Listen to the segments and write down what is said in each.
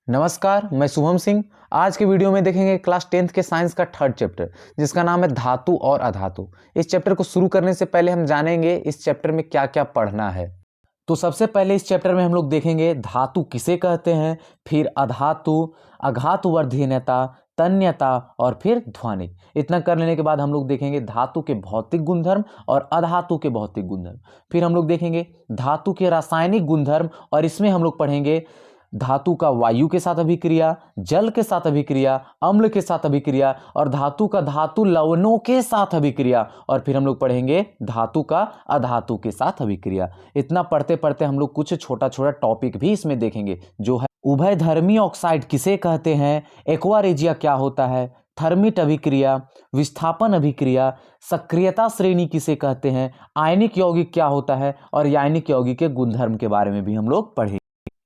नमस्कार, मैं शुभम सिंह। आज के वीडियो में देखेंगे क्लास 10th के साइंस का थर्ड चैप्टर जिसका नाम है धातु और अधातु। इस चैप्टर को शुरू करने से पहले हम जानेंगे इस चैप्टर में क्या क्या पढ़ना है। तो सबसे पहले इस चैप्टर में हम लोग देखेंगे धातु किसे कहते हैं, फिर अधातु, अघातुवर्धीयता, तन्यता और फिर ध्वनिक। इतना कर लेने के बाद हम लोग देखेंगे धातु के भौतिक गुणधर्म और अधातु के भौतिक गुणधर्म। फिर हम लोग देखेंगे धातु के रासायनिक गुणधर्म और इसमें हम लोग पढ़ेंगे धातु का वायु के साथ अभिक्रिया, जल के साथ अभिक्रिया, अम्ल के साथ अभिक्रिया और धातु का धातु लवणों के साथ अभिक्रिया। और फिर हम लोग पढ़ेंगे धातु का अधातु के साथ अभिक्रिया। इतना पढ़ते पढ़ते हम लोग कुछ छोटा छोटा टॉपिक भी इसमें देखेंगे, जो है उभयधर्मी ऑक्साइड किसे कहते हैं, एक्वा क्या होता है, थर्मिट अभिक्रिया, विस्थापन अभिक्रिया, सक्रियता श्रेणी किसे कहते हैं, आयनिक यौगिक क्या होता है और आयनिक यौगिक के गुणधर्म के बारे में भी हम लोग पढ़ेंगे।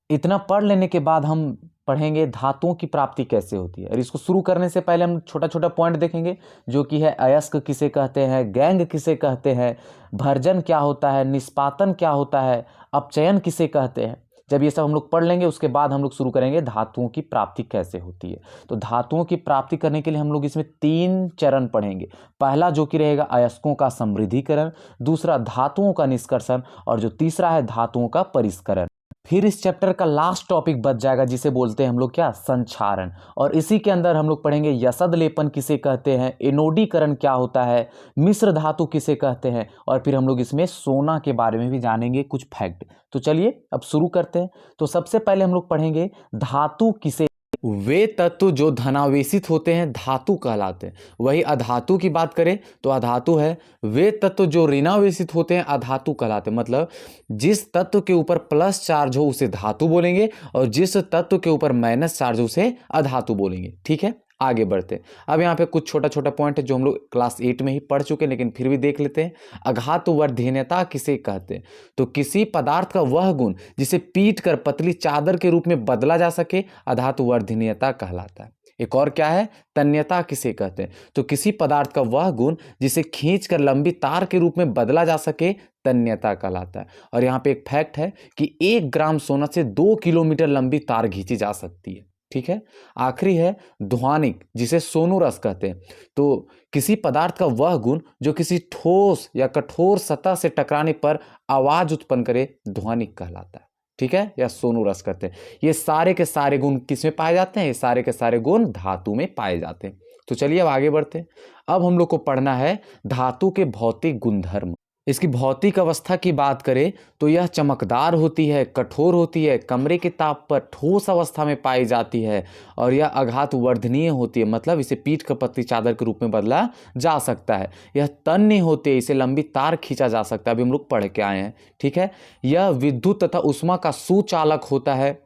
इतना पढ़ लेने के बाद हम पढ़ेंगे धातुओं की प्राप्ति कैसे होती है। और इसको शुरू करने से पहले हम छोटा छोटा पॉइंट देखेंगे, जो कि है अयस्क किसे कहते हैं, गैंग किसे कहते हैं, भर्जन क्या होता है, निष्पातन क्या होता है, अपचयन किसे कहते हैं। जब ये सब हम लोग पढ़ लेंगे उसके बाद हम लोग शुरू करेंगे धातुओं की प्राप्ति कैसे होती है। तो धातुओं की प्राप्ति करने के लिए हम लोग इसमें 3 चरण पढ़ेंगे। पहला जो कि रहेगा अयस्कों का समृद्धिकरण, दूसरा धातुओं का निष्कर्षण और जो तीसरा है धातुओं का परिष्करण। फिर इस चैप्टर का लास्ट टॉपिक बच जाएगा जिसे बोलते हैं हम लोग क्या, संक्षारण। और इसी के अंदर हम लोग पढ़ेंगे यसद लेपन किसे कहते हैं, एनोडीकरण क्या होता है, मिश्र धातु किसे कहते हैं और फिर हम लोग इसमें सोना के बारे में भी जानेंगे कुछ फैक्ट। तो चलिए अब शुरू करते हैं। तो सबसे पहले हम लोग पढ़ेंगे धातु किसे, वे तत्व जो धनावेशित होते हैं धातु कहलाते हैं। वही अधातु की बात करें तो अधातु है वे तत्व जो ऋणावेशित होते हैं अधातु कहलाते हैं। मतलब जिस तत्व के ऊपर प्लस चार्ज हो उसे धातु बोलेंगे और जिस तत्व के ऊपर माइनस चार्ज हो उसे अधातु बोलेंगे। ठीक है, आगे बढ़ते हैं। अब यहाँ पे कुछ छोटा छोटा पॉइंट है जो हम लोग क्लास 8 में ही पढ़ चुके हैं, लेकिन फिर भी देख लेते हैं। अघातुवर्धीयता किसे कहते हैं, तो किसी पदार्थ का वह गुण जिसे पीट कर पतली चादर के रूप में बदला जा सके अघातुवर्धीयता कहलाता है। एक और क्या है, तन्यता किसे कहते हैं, तो किसी पदार्थ का वह गुण जिसे खींचकर लंबी तार के रूप में बदला जा सके तन्यता कहलाता है। और यहाँ पे एक फैक्ट है कि 1 ग्राम सोना से 2 किलोमीटर लंबी तार खींची जा सकती है। ठीक है, आखिरी है ध्वनिक जिसे सोनू रस कहते हैं। तो किसी पदार्थ का वह गुण जो किसी ठोस या कठोर सतह से टकराने पर आवाज उत्पन्न करे ध्वनिक कहलाता है। ठीक है, या सोनू रस कहते हैं। ये सारे के सारे गुण किसमें पाए जाते हैं, ये सारे के सारे गुण धातु में पाए जाते हैं। तो चलिए अब आगे बढ़ते हैं। अब हम लोग को पढ़ना है धातु के भौतिक गुणधर्म। इसकी भौतिक अवस्था की बात करें तो यह चमकदार होती है, कठोर होती है, कमरे के ताप पर ठोस अवस्था में पाई जाती है और यह आघातवर्धनीय होती है। मतलब इसे पीठ का पतली चादर के रूप में बदला जा सकता है। यह तन्य होती है, इसे लंबी तार खींचा जा सकता है, अभी हम लोग पढ़ के आए हैं। ठीक है, यह विद्युत तथा ऊष्मा का सुचालक होता है।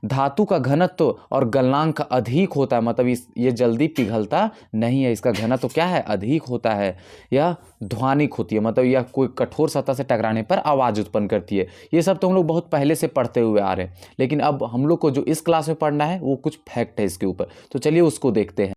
धातु का घनत्व और गलनांक अधिक होता है, मतलब ये जल्दी पिघलता नहीं है, इसका घनत्व क्या है, अधिक होता है। यह ध्वनिक होती है, मतलब यह कोई कठोर सतह से टकराने पर आवाज उत्पन्न करती है। ये सब तो हम लोग बहुत पहले से पढ़ते हुए आ रहे हैं, लेकिन अब हम लोग को जो इस क्लास में पढ़ना है वो कुछ फैक्ट है इसके ऊपर। तो चलिए उसको देखते हैं।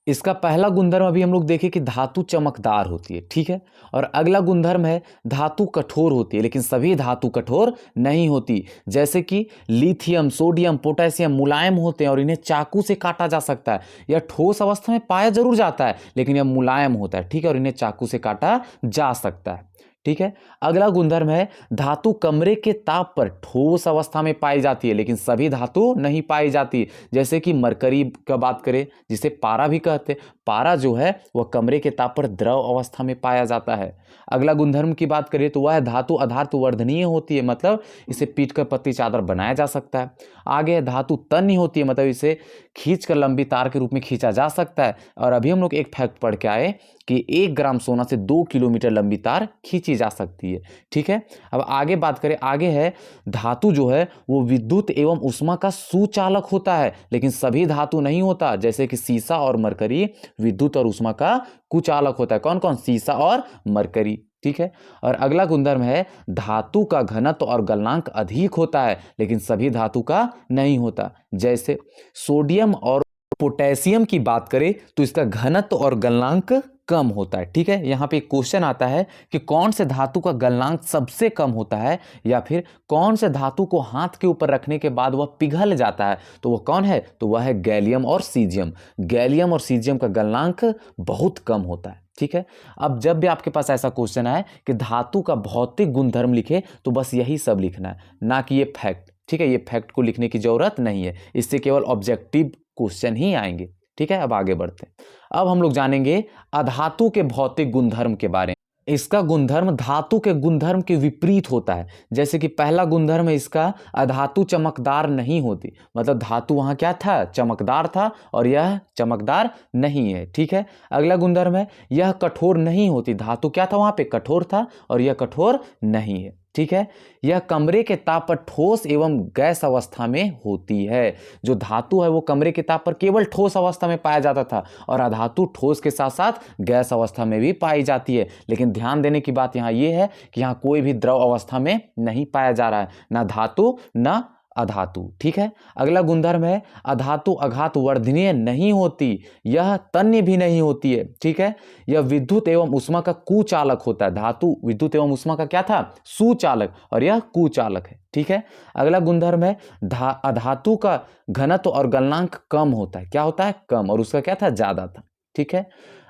इसका पहला गुणधर्म अभी हम लोग देखें कि धातु चमकदार होती है। ठीक है, और अगला गुणधर्म है धातु कठोर होती है, लेकिन सभी धातु कठोर नहीं होती। जैसे कि लिथियम, सोडियम, पोटेशियम मुलायम होते हैं और इन्हें चाकू से काटा जा सकता है। यह ठोस अवस्था में पाया जरूर जाता है लेकिन यह मुलायम होता है। ठीक है, और इन्हें चाकू से काटा जा सकता है। ठीक है, अगला गुणधर्म है धातु कमरे के ताप पर ठोस अवस्था में पाई जाती है लेकिन सभी धातु नहीं पाई जाती। जैसे कि मरकरी का बात करें जिसे पारा भी कहते हैं, पारा जो है वह कमरे के ताप पर द्रव अवस्था में पाया जाता है। अगला गुणधर्म की बात करें तो वह धातु अधातुवर्धनीय होती है, मतलब इसे पीट कर पतली चादर बनाया जा सकता है। आगे धातु तन्य होती है, मतलब इसे खींचकर लंबी तार के रूप में खींचा जा सकता है। और अभी हम लोग एक फैक्ट पढ़ के आए कि 1 ग्राम सोना से 2 किलोमीटर लंबी तार खींची जा सकती है। ठीक है, अब आगे बात करें, आगे है धातु जो है वो विद्युत एवं ऊष्मा का सुचालक होता है लेकिन सभी धातु नहीं होता। जैसे कि सीसा और मरकरी विद्युत और ऊष्मा का कुचालक होता है। कौन कौन, सीसा और मरकरी। ठीक है, और अगला गुणधर्म है धातु का घनत्व और गलनांक अधिक होता है लेकिन सभी धातु का नहीं होता। जैसे सोडियम और पोटेशियम की बात करें तो इसका घनत्व और गलनांक कम होता है। ठीक है, यहाँ पे एक क्वेश्चन आता है कि कौन से धातु का गलनांक सबसे कम होता है, या फिर कौन से धातु को हाथ के ऊपर रखने के बाद वह पिघल जाता है, तो वह कौन है, तो वह है गैलियम और सीजियम। गैलियम और सीजियम का गलनांक बहुत कम होता है। ठीक है, अब जब भी आपके पास ऐसा क्वेश्चन आए कि धातु का भौतिक गुणधर्म लिखे, तो बस यही सब लिखना है, ना कि ये फैक्ट। ठीक है, ये फैक्ट को लिखने की जरूरत नहीं है, इससे केवल ऑब्जेक्टिव क्वेश्चन ही आएंगे। ठीक है, अब आगे बढ़ते हैं। अब हम लोग जानेंगे अधातु के भौतिक गुणधर्म के बारे में। इसका गुणधर्म धातु के गुणधर्म के विपरीत होता है। जैसे कि पहला गुणधर्म है इसका, अधातु चमकदार नहीं होती, मतलब धातु वहां क्या था, चमकदार था, और यह चमकदार नहीं है। ठीक है, अगला गुणधर्म है यह कठोर नहीं होती, धातु क्या था वहां पे, कठोर था, और यह कठोर नहीं है। ठीक है, यह कमरे के ताप पर ठोस एवं गैस अवस्था में होती है। जो धातु है वो कमरे के ताप पर केवल ठोस अवस्था में पाया जाता था, और अधातु ठोस के साथ साथ गैस अवस्था में भी पाई जाती है। लेकिन ध्यान देने की बात यहाँ ये है कि यहाँ कोई भी द्रव अवस्था में नहीं पाया जा रहा है, ना धातु ना अधातु। ठीक है, अगला गुणधर्म है अधातु अघात वर्धनीय नहीं होती, यह तन्य भी नहीं होती है। ठीक है, यह विद्युत एवं उष्मा का कुचालक होता है। धातु विद्युत एवं उष्मा का क्या था, सुचालक, और यह कुचालक है। ठीक है, अगला गुणधर्म है अधातु का घनत्व और गलनांक कम होता है। क्या होता है, कम, और उसका क्या था, ज्यादा था। ठीक है,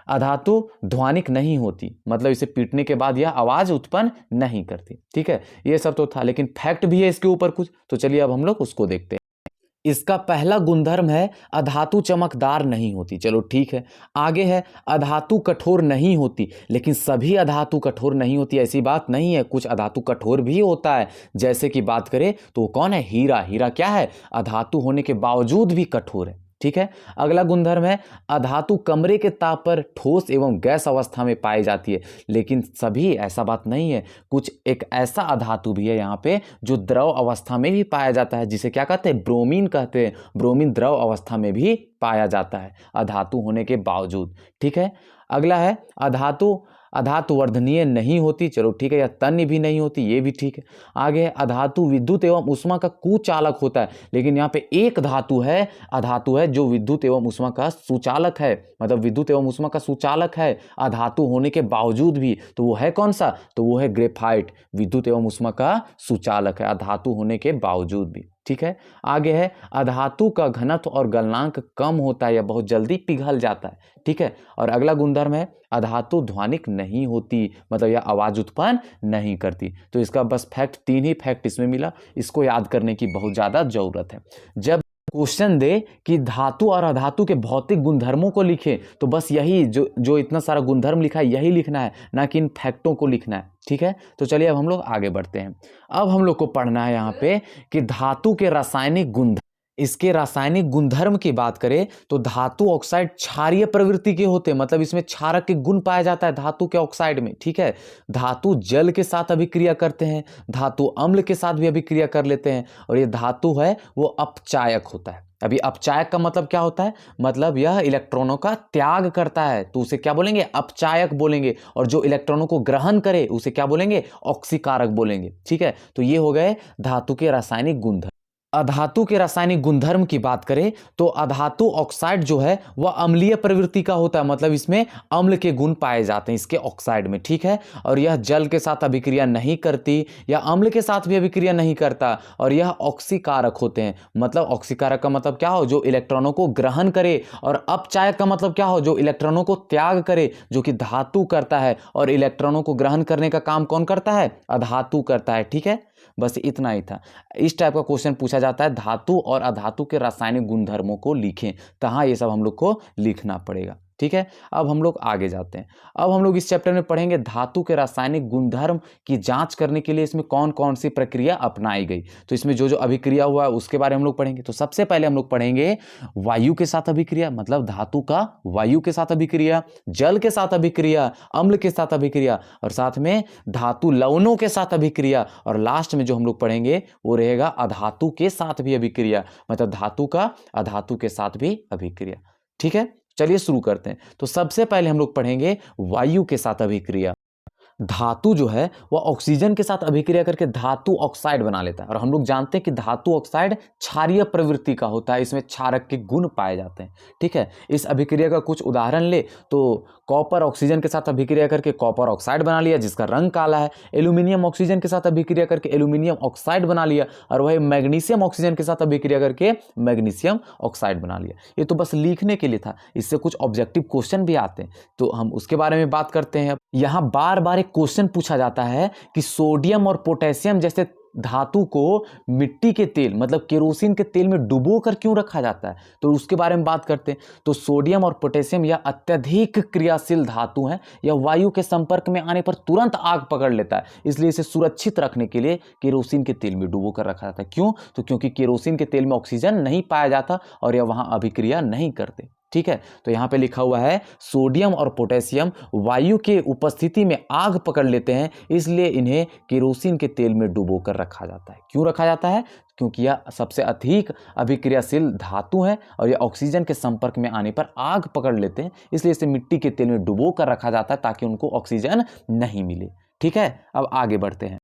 अधातु ध्वनिक नहीं होती, मतलब इसे पीटने के बाद यह आवाज उत्पन्न नहीं करती। ठीक है, ये सब तो था, लेकिन फैक्ट भी है इसके ऊपर कुछ, तो चलिए अब हम लोग उसको देखते हैं। इसका पहला गुणधर्म है अधातु चमकदार नहीं होती। चलो ठीक है, आगे है अधातु कठोर नहीं होती, लेकिन सभी अधातु कठोर नहीं होती ऐसी बात नहीं है, कुछ अधातु कठोर भी होता है। जैसे कि बात करें तो कौन है, हीरा। हीरा क्या है, अधातु होने के बावजूद भी कठोर है। ठीक है, अगला गुणधर्म है अधातु कमरे के ताप पर ठोस एवं गैस अवस्था में पाई जाती है, लेकिन सभी ऐसा बात नहीं है, कुछ एक ऐसा अधातु भी है यहाँ पे जो द्रव अवस्था में भी पाया जाता है, जिसे क्या कहते हैं, ब्रोमीन कहते हैं। ब्रोमीन द्रव अवस्था में भी पाया जाता है अधातु होने के बावजूद। ठीक है, अगला है अधातु वर्धनीय नहीं होती। चलो ठीक है, या तन्य भी नहीं होती, ये भी ठीक है। आगे है अधातु विद्युत एवं उष्मा का कुचालक होता है, लेकिन यहाँ पे एक अधातु है जो विद्युत एवं उष्मा का सुचालक है, मतलब विद्युत एवं उष्मा का सुचालक है अधातु होने के बावजूद भी। तो वो है कौन सा, तो वो है ग्रेफाइट, विद्युत एवं उष्मा का सुचालक है अधातु होने के बावजूद भी। ठीक है, आगे है अधातु का घनत्व और गलनांक कम होता है या बहुत जल्दी पिघल जाता है। ठीक है, और अगला गुणधर्म है अधातु ध्वनिक नहीं होती, मतलब यह आवाज उत्पन्न नहीं करती। तो इसका बस फैक्ट, 3 ही फैक्ट इसमें मिला, इसको याद करने की बहुत ज्यादा जरूरत है। जब क्वेश्चन दे कि धातु और अधातु के भौतिक गुणधर्मों को लिखें, तो बस यही जो इतना सारा गुणधर्म लिखा है यही लिखना है, ना कि इन फैक्टों को लिखना है। ठीक है, तो चलिए अब हम लोग आगे बढ़ते हैं। अब हम लोग को पढ़ना है यहाँ पे कि धातु के रासायनिक गुणधर्म। इसके रासायनिक गुणधर्म की बात करें तो धातु ऑक्साइड क्षारीय प्रवृत्ति के होते हैं, मतलब इसमें क्षारक के गुण पाया जाता है धातु के ऑक्साइड में। ठीक है, धातु जल के साथ अभिक्रिया करते हैं, धातु अम्ल के साथ भी अभिक्रिया कर लेते हैं, और ये धातु है वो अपचायक होता है। अभी अपचायक का मतलब क्या होता है, मतलब यह इलेक्ट्रॉनों का त्याग करता है, तो उसे क्या बोलेंगे, अपचायक बोलेंगे, और जो इलेक्ट्रॉनों को ग्रहण करे उसे क्या बोलेंगे, ऑक्सीकारक बोलेंगे। ठीक है, तो ये हो गए धातु के रासायनिक गुणधर्म। अधातु के रासायनिक गुणधर्म की बात करें तो अधातु ऑक्साइड जो है वह अम्लीय प्रवृत्ति का होता है, मतलब इसमें अम्ल के गुण पाए जाते हैं इसके ऑक्साइड में। ठीक है, और यह जल के साथ अभिक्रिया नहीं करती या अम्ल के साथ भी अभिक्रिया नहीं करता, और यह ऑक्सीकारक होते हैं। मतलब ऑक्सीकारक का मतलब क्या हो, जो इलेक्ट्रॉनों को ग्रहण करे, और अपचायक का मतलब क्या हो, जो इलेक्ट्रॉनों को त्याग करे, जो कि धातु करता है, और इलेक्ट्रॉनों को ग्रहण करने का काम कौन करता है, अधातु करता है। ठीक है, बस इतना ही था। इस टाइप का क्वेश्चन पूछा जाता है, धातु और अधातु के रासायनिक गुणधर्मों को लिखें, तो हाँ ये सब हम लोग को लिखना पड़ेगा। ठीक है, अब हम लोग आगे जाते हैं। अब हम लोग इस चैप्टर में पढ़ेंगे धातु के रासायनिक गुणधर्म की जांच करने के लिए इसमें कौन कौन सी प्रक्रिया अपनाई गई। तो इसमें जो जो अभिक्रिया हुआ है उसके बारे में हम लोग पढ़ेंगे। तो सबसे पहले हम लोग पढ़ेंगे वायु के साथ अभिक्रिया, मतलब धातु का वायु के साथ अभिक्रिया, जल के साथ अभिक्रिया, अम्ल के साथ अभिक्रिया, और साथ में धातु लवणों के साथ अभिक्रिया, और लास्ट में जो हम लोग पढ़ेंगे वो रहेगा अधातु के साथ भी अभिक्रिया, मतलब धातु का अधातु के साथ भी अभिक्रिया। ठीक है, चलिए शुरू करते हैं। तो सबसे पहले हम लोग पढ़ेंगे वायु के साथ अभिक्रिया। धातु जो है वह ऑक्सीजन के साथ अभिक्रिया करके धातु ऑक्साइड बना लेता है। और हम लोग जानते हैं कि धातु ऑक्साइड क्षारीय प्रवृत्ति का होता है, इसमें क्षारक के गुण पाए जाते हैं। ठीक है, इस अभिक्रिया का कुछ उदाहरण ले तो कॉपर ऑक्सीजन के साथ अभिक्रिया करके कॉपर ऑक्साइड बना लिया जिसका रंग काला है। एल्यूमिनियम ऑक्सीजन के साथ अभिक्रिया करके एल्यूमिनियम ऑक्साइड बना लिया, और वही मैग्नीशियम ऑक्सीजन के साथ अभिक्रिया करके मैग्नीशियम ऑक्साइड बना लिया। ये तो बस लिखने के लिए था, इससे कुछ ऑब्जेक्टिव क्वेश्चन भी आते हैं तो हम उसके बारे में बात करते हैं। यहाँ बार बार एक क्वेश्चन पूछा जाता है कि सोडियम और पोटेशियम जैसे धातु को मिट्टी के तेल मतलब केरोसिन के तेल में डुबो कर क्यों रखा जाता है, तो उसके बारे में बात करते हैं। तो सोडियम और पोटेशियम यह अत्यधिक क्रियाशील धातु हैं, यह वायु के संपर्क में आने पर तुरंत आग पकड़ लेता है, इसलिए इसे सुरक्षित रखने के लिए केरोसिन के तेल में डुबो कर रखा जाता है। क्यों? तो क्योंकि केरोसिन के तेल में ऑक्सीजन नहीं पाया जाता और यह वहां अभिक्रिया नहीं करते। ठीक है, तो यहां पे लिखा हुआ है सोडियम और पोटेशियम वायु के उपस्थिति में आग पकड़ लेते हैं, इसलिए इन्हें केरोसिन के तेल में डुबो कर रखा जाता है। क्यों रखा जाता है? क्योंकि यह सबसे अधिक अभिक्रियाशील धातु है और यह ऑक्सीजन के संपर्क में आने पर आग पकड़ लेते हैं, इसलिए इसे मिट्टी के तेल में डुबो कर रखा जाता है ताकि उनको ऑक्सीजन नहीं मिले। ठीक है, अब आगे बढ़ते हैं।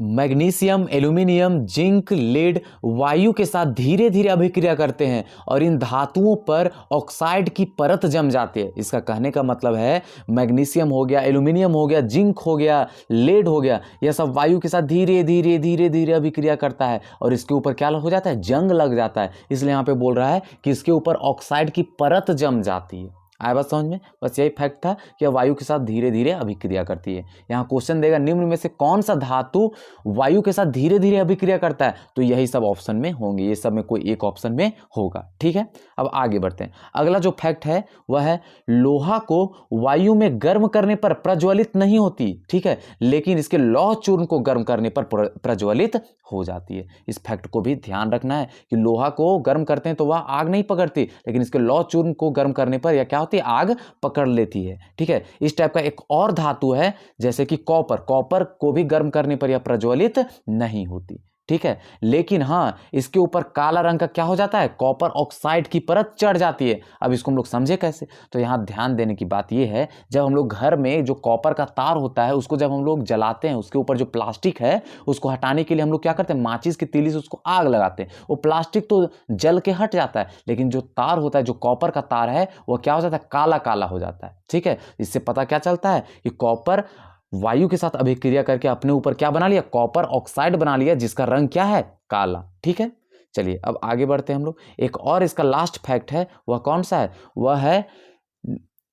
मैग्नीशियम, एल्यूमिनियम, जिंक, लेड वायु के साथ धीरे धीरे अभिक्रिया करते हैं और इन धातुओं पर ऑक्साइड की परत जम जाती है। इसका कहने का मतलब है मैग्नीशियम हो गया, एल्यूमिनियम हो गया, जिंक हो गया, लेड हो गया, यह सब वायु के साथ धीरे धीरे धीरे धीरे अभिक्रिया करता है और इसके ऊपर क्या हो जाता है? जंग लग जाता है। इसलिए यहाँ पे बोल रहा है कि इसके ऊपर ऑक्साइड की परत जम जाती है। आया बात समझ में? बस यही फैक्ट था कि वायु के साथ धीरे धीरे अभिक्रिया करती है। यहाँ क्वेश्चन देगा निम्न में से कौन सा धातु वायु के साथ धीरे धीरे अभिक्रिया करता है, तो यही सब ऑप्शन में होंगे, ये सब में कोई एक ऑप्शन में होगा। ठीक है, अब आगे बढ़ते हैं। अगला जो फैक्ट है वह है लोहा को वायु में गर्म करने पर प्रज्वलित नहीं होती, ठीक है, लेकिन इसके लौह चूर्ण को गर्म करने पर प्रज्वलित हो जाती है। इस फैक्ट को भी ध्यान रखना है कि लोहा को गर्म करते हैं तो वह आग नहीं पकड़ती, लेकिन इसके लौह चूर्ण को गर्म करने पर यह क्या होती है? आग पकड़ लेती है। ठीक है, इस टाइप का एक और धातु है जैसे कि कॉपर, कॉपर को भी गर्म करने पर यह प्रज्वलित नहीं होती। ठीक है, लेकिन हाँ इसके ऊपर काला रंग का क्या हो जाता है? कॉपर ऑक्साइड की परत चढ़ जाती है। अब इसको हम लोग समझे कैसे? तो यहाँ ध्यान देने की बात यह है, जब हम लोग घर में जो कॉपर का तार होता है उसको जब हम लोग जलाते हैं, उसके ऊपर जो प्लास्टिक है उसको हटाने के लिए हम लोग क्या करते हैं? माचिस की तीली से उसको आग लगाते हैं। वो प्लास्टिक तो जल के हट जाता है, लेकिन जो तार होता है, जो कॉपर का तार है, वो क्या हो जाता है? काला काला हो जाता है। ठीक है, इससे पता क्या चलता है कि कॉपर वायु के साथ अभिक्रिया करके अपने ऊपर क्या बना लिया? कॉपर ऑक्साइड बना लिया जिसका रंग क्या है? काला। ठीक है, चलिए अब आगे बढ़ते हैं हम लोग। एक और इसका लास्ट फैक्ट है, वह कौन सा है? वह है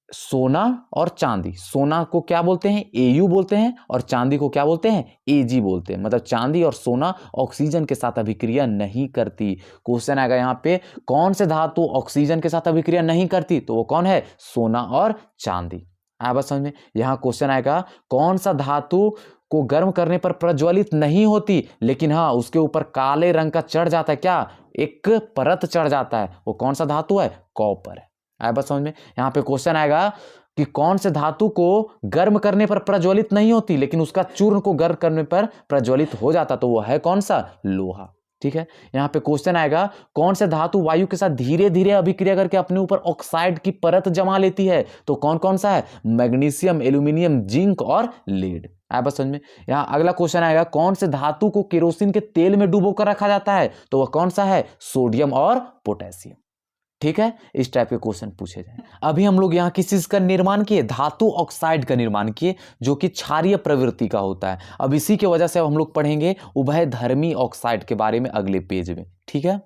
सोना और चांदी। सोना को क्या बोलते हैं? Au बोलते हैं, और चांदी को क्या बोलते हैं? Ag बोलते हैं। मतलब चांदी और सोना ऑक्सीजन के साथ अभिक्रिया नहीं करती। क्वेश्चन आएगा यहाँ पे कौन से धातु ऑक्सीजन के साथ अभिक्रिया नहीं करती, तो वो कौन है? सोना और चांदी। आया बात समझ में? यहाँ क्वेश्चन आएगा कौन सा धातु को गर्म करने पर प्रज्वलित नहीं होती, लेकिन हाँ उसके ऊपर काले रंग का चढ़ जाता है, क्या? एक परत चढ़ जाता है, वो कौन सा धातु है? कॉपर है। आया बात समझ में? यहाँ पे क्वेश्चन आएगा कि कौन से धातु को गर्म करने पर प्रज्वलित नहीं होती, लेकिन उसका चूर्ण को गर्म करने पर प्रज्वलित हो जाता, तो वो है कौन सा? लोहा। ठीक है, यहाँ पे क्वेश्चन आएगा कौन से धातु वायु के साथ धीरे धीरे अभिक्रिया करके अपने ऊपर ऑक्साइड की परत जमा लेती है, तो कौन कौन सा है? मैग्नीशियम, एल्यूमिनियम, जिंक और लेड। आया बात समझ में? यहाँ अगला क्वेश्चन आएगा कौन से धातु को केरोसिन के तेल में डुबो कर रखा जाता है, तो वह कौन सा है? सोडियम और पोटेशियम। ठीक है, इस टाइप के क्वेश्चन पूछे जाए। अभी हम लोग यहाँ किस चीज का निर्माण किए? धातु ऑक्साइड का निर्माण किए, जो कि क्षारीय प्रवृत्ति का होता है। अब इसी की वजह से हम लोग पढ़ेंगे उभयधर्मी ऑक्साइड के बारे में अगले पेज में। ठीक है,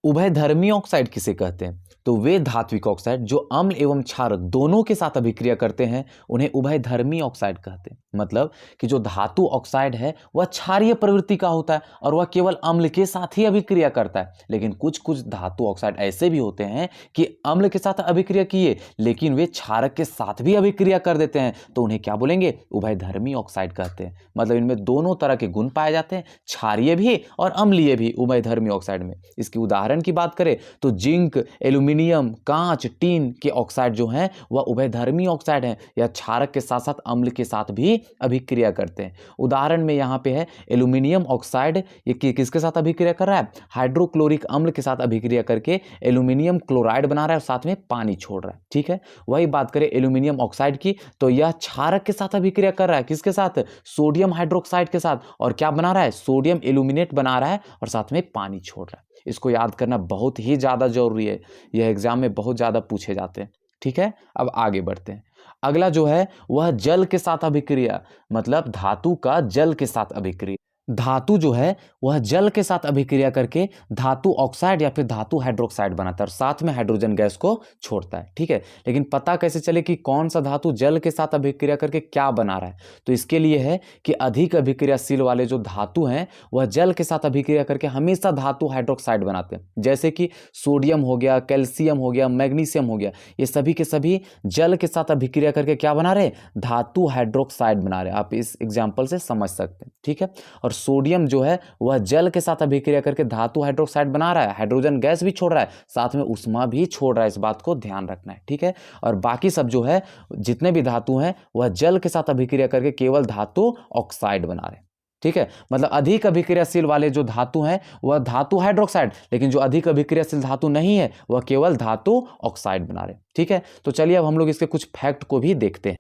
उभयधर्मी ऑक्साइड किसे कहते हैं? तो वे धात्विक ऑक्साइड जो अम्ल एवं क्षारक दोनों के साथ अभिक्रिया करते हैं उन्हें उभयधर्मी ऑक्साइड कहते हैं। मतलब कि जो धातु ऑक्साइड है वह क्षारीय प्रवृत्ति का होता है और वह केवल अम्ल के साथ ही अभिक्रिया करता है। लेकिन कुछ कुछ धातु ऑक्साइड ऐसे भी होते हैं कि अम्ल के साथ अभिक्रिया किए लेकिन वे क्षारक के साथ भी अभिक्रिया कर देते हैं, तो उन्हें क्या बोलेंगे? उभयधर्मी ऑक्साइड कहते हैं। मतलब इनमें दोनों तरह के गुण पाए जाते हैं, क्षारीय भी और अम्लीय भी, उभयधर्मी ऑक्साइड में। इसकी उदाहरण उदाहरण की बात करें तो जिंक, एल्यूमिनियम, कांच, टीन के ऑक्साइड जो हैं वह उभयधर्मी ऑक्साइड हैं या क्षारक के साथ साथ अम्ल के साथ भी अभिक्रिया करते हैं। उदाहरण में यहाँ पे है एल्यूमिनियम ऑक्साइड, ये किसके साथ अभिक्रिया कर रहा है? हाइड्रोक्लोरिक अम्ल के साथ अभिक्रिया करके एल्यूमिनियम क्लोराइड बना रहा है और साथ में पानी छोड़ रहा है। ठीक है, वही बात करें एल्यूमिनियम ऑक्साइड की तो यह क्षारक के साथ अभिक्रिया कर रहा है, किसके साथ? सोडियम हाइड्रोक्साइड के साथ, और क्या बना रहा है? सोडियम एल्यूमिनेट बना रहा है और साथ में पानी छोड़ रहा है। इसको याद करना बहुत ही ज्यादा जरूरी है, यह एग्जाम में बहुत ज्यादा पूछे जाते हैं। ठीक है, अब आगे बढ़ते हैं। अगला जो है वह जल के साथ अभिक्रिया, मतलब धातु का जल के साथ अभिक्रिया। धातु जो है वह जल के साथ अभिक्रिया करके धातु ऑक्साइड या फिर धातु हाइड्रोक्साइड बनाता है और साथ में हाइड्रोजन गैस को छोड़ता है। ठीक है, लेकिन पता कैसे चले कि कौन सा धातु जल के साथ अभिक्रिया करके क्या बना रहा है? तो इसके लिए है कि अधिक अभिक्रियाशील वाले जो धातु हैं वह जल के साथ अभिक्रिया करके हमेशा धातु हाइड्रोक्साइड बनाते हैं। जैसे कि सोडियम हो गया, कैल्शियम हो गया, मैग्नीशियम हो गया, ये सभी के सभी जल के साथ अभिक्रिया करके क्या बना रहे? धातु हाइड्रोक्साइड बना रहे। आप इस एग्जाम्पल से समझ सकते हैं। ठीक है, और सोडियम जो है वह जल के साथ अभिक्रिया करके धातु हाइड्रोक्साइड बना रहा है, हाइड्रोजन गैस भी छोड़ रहा है, साथ में उष्मा भी छोड़ रहा है। इस बात को ध्यान रखना है। ठीक है, और बाकी सब जो है जितने भी धातु हैं वह जल के साथ अभिक्रिया करके केवल धातु ऑक्साइड बना रहे हैं। ठीक है, मतलब अधिक अभिक्रियाशील वाले जो धातु हैं वह धातु हाइड्रोक्साइड, लेकिन जो अधिक अभिक्रियाशील धातु नहीं है वह केवल धातु ऑक्साइड बना रहे हैं। ठीक है, तो चलिए अब हम लोग इसके कुछ फैक्ट को भी देखते हैं।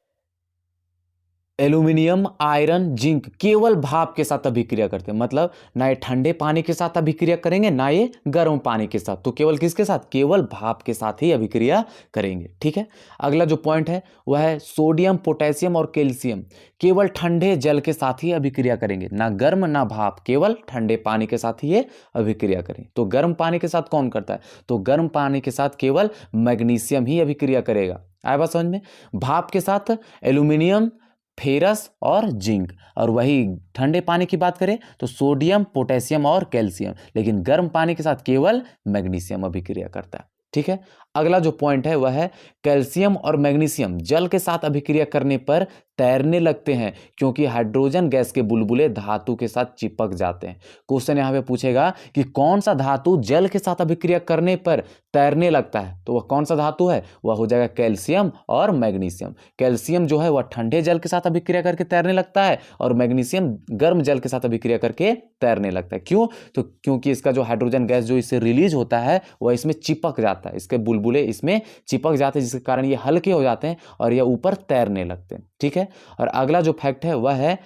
एल्यूमिनियम, आयरन, जिंक केवल भाप के साथ अभिक्रिया करते हैं, मतलब ना ये ठंडे पानी के साथ अभिक्रिया करेंगे ना ये गर्म पानी के साथ, तो केवल किसके साथ? केवल भाप के साथ ही अभिक्रिया करेंगे। ठीक है, अगला जो पॉइंट है वह है सोडियम, पोटेशियम और कैल्शियम केवल ठंडे जल के साथ ही अभिक्रिया करेंगे, ना गर्म ना भाप, केवल ठंडे पानी के साथ ही ये अभिक्रिया करें। तो गर्म पानी के साथ कौन करता है? तो गर्म पानी के साथ केवल मैग्नीशियम ही अभिक्रिया करेगा। आया बात समझ में? भाप के साथ एल्यूमिनियम, फेरस और जिंक, और वही ठंडे पानी की बात करें तो सोडियम, पोटेशियम और कैल्शियम, लेकिन गर्म पानी के साथ केवल मैग्नीशियम अभिक्रिया करता है। ठीक है, अगला जो पॉइंट है वह है कैल्शियम और मैग्नीशियम जल के साथ अभिक्रिया करने पर तैरने लगते हैं, क्योंकि हाइड्रोजन गैस के बुलबुले धातु के साथ चिपक जाते हैं। क्वेश्चन यहाँ पे पूछेगा कि कौन सा धातु जल के साथ अभिक्रिया करने पर तैरने लगता है, तो वह कौन सा धातु है? वह हो जाएगा कैल्शियम और मैग्नीशियम। कैल्शियम जो है वह ठंडे जल के साथ अभिक्रिया करके तैरने लगता है और मैग्नीशियम गर्म जल के साथ अभिक्रिया करके तैरने लगता है। क्यों? तो क्योंकि इसका जो हाइड्रोजन गैस जो इससे रिलीज होता है वह इसमें चिपक जाता है, इसके बुलबुले इसमें चिपक जाते हैं, जिसके कारण ये हल्के हो जाते हैं और ये ऊपर तैरने लगते हैं। ठीक है, और अगला जो फैक्ट है वह है,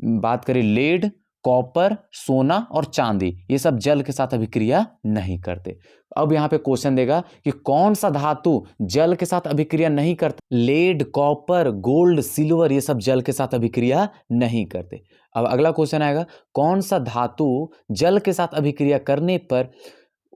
बात करें लेड, कॉपर, सोना और चांदी, ये सब जल के साथ अभिक्रिया नहीं करते। अब यहां पे क्वेश्चन देगा कि कौन सा धातु जल के साथ अभिक्रिया नहीं करता? लेड, कॉपर, गोल्ड, सिल्वर ये सब जल के साथ अभिक्रिया नहीं करते। अब अगला क्वेश्चन आएगा, कौन सा धातु जल के साथ अभिक्रिया करने पर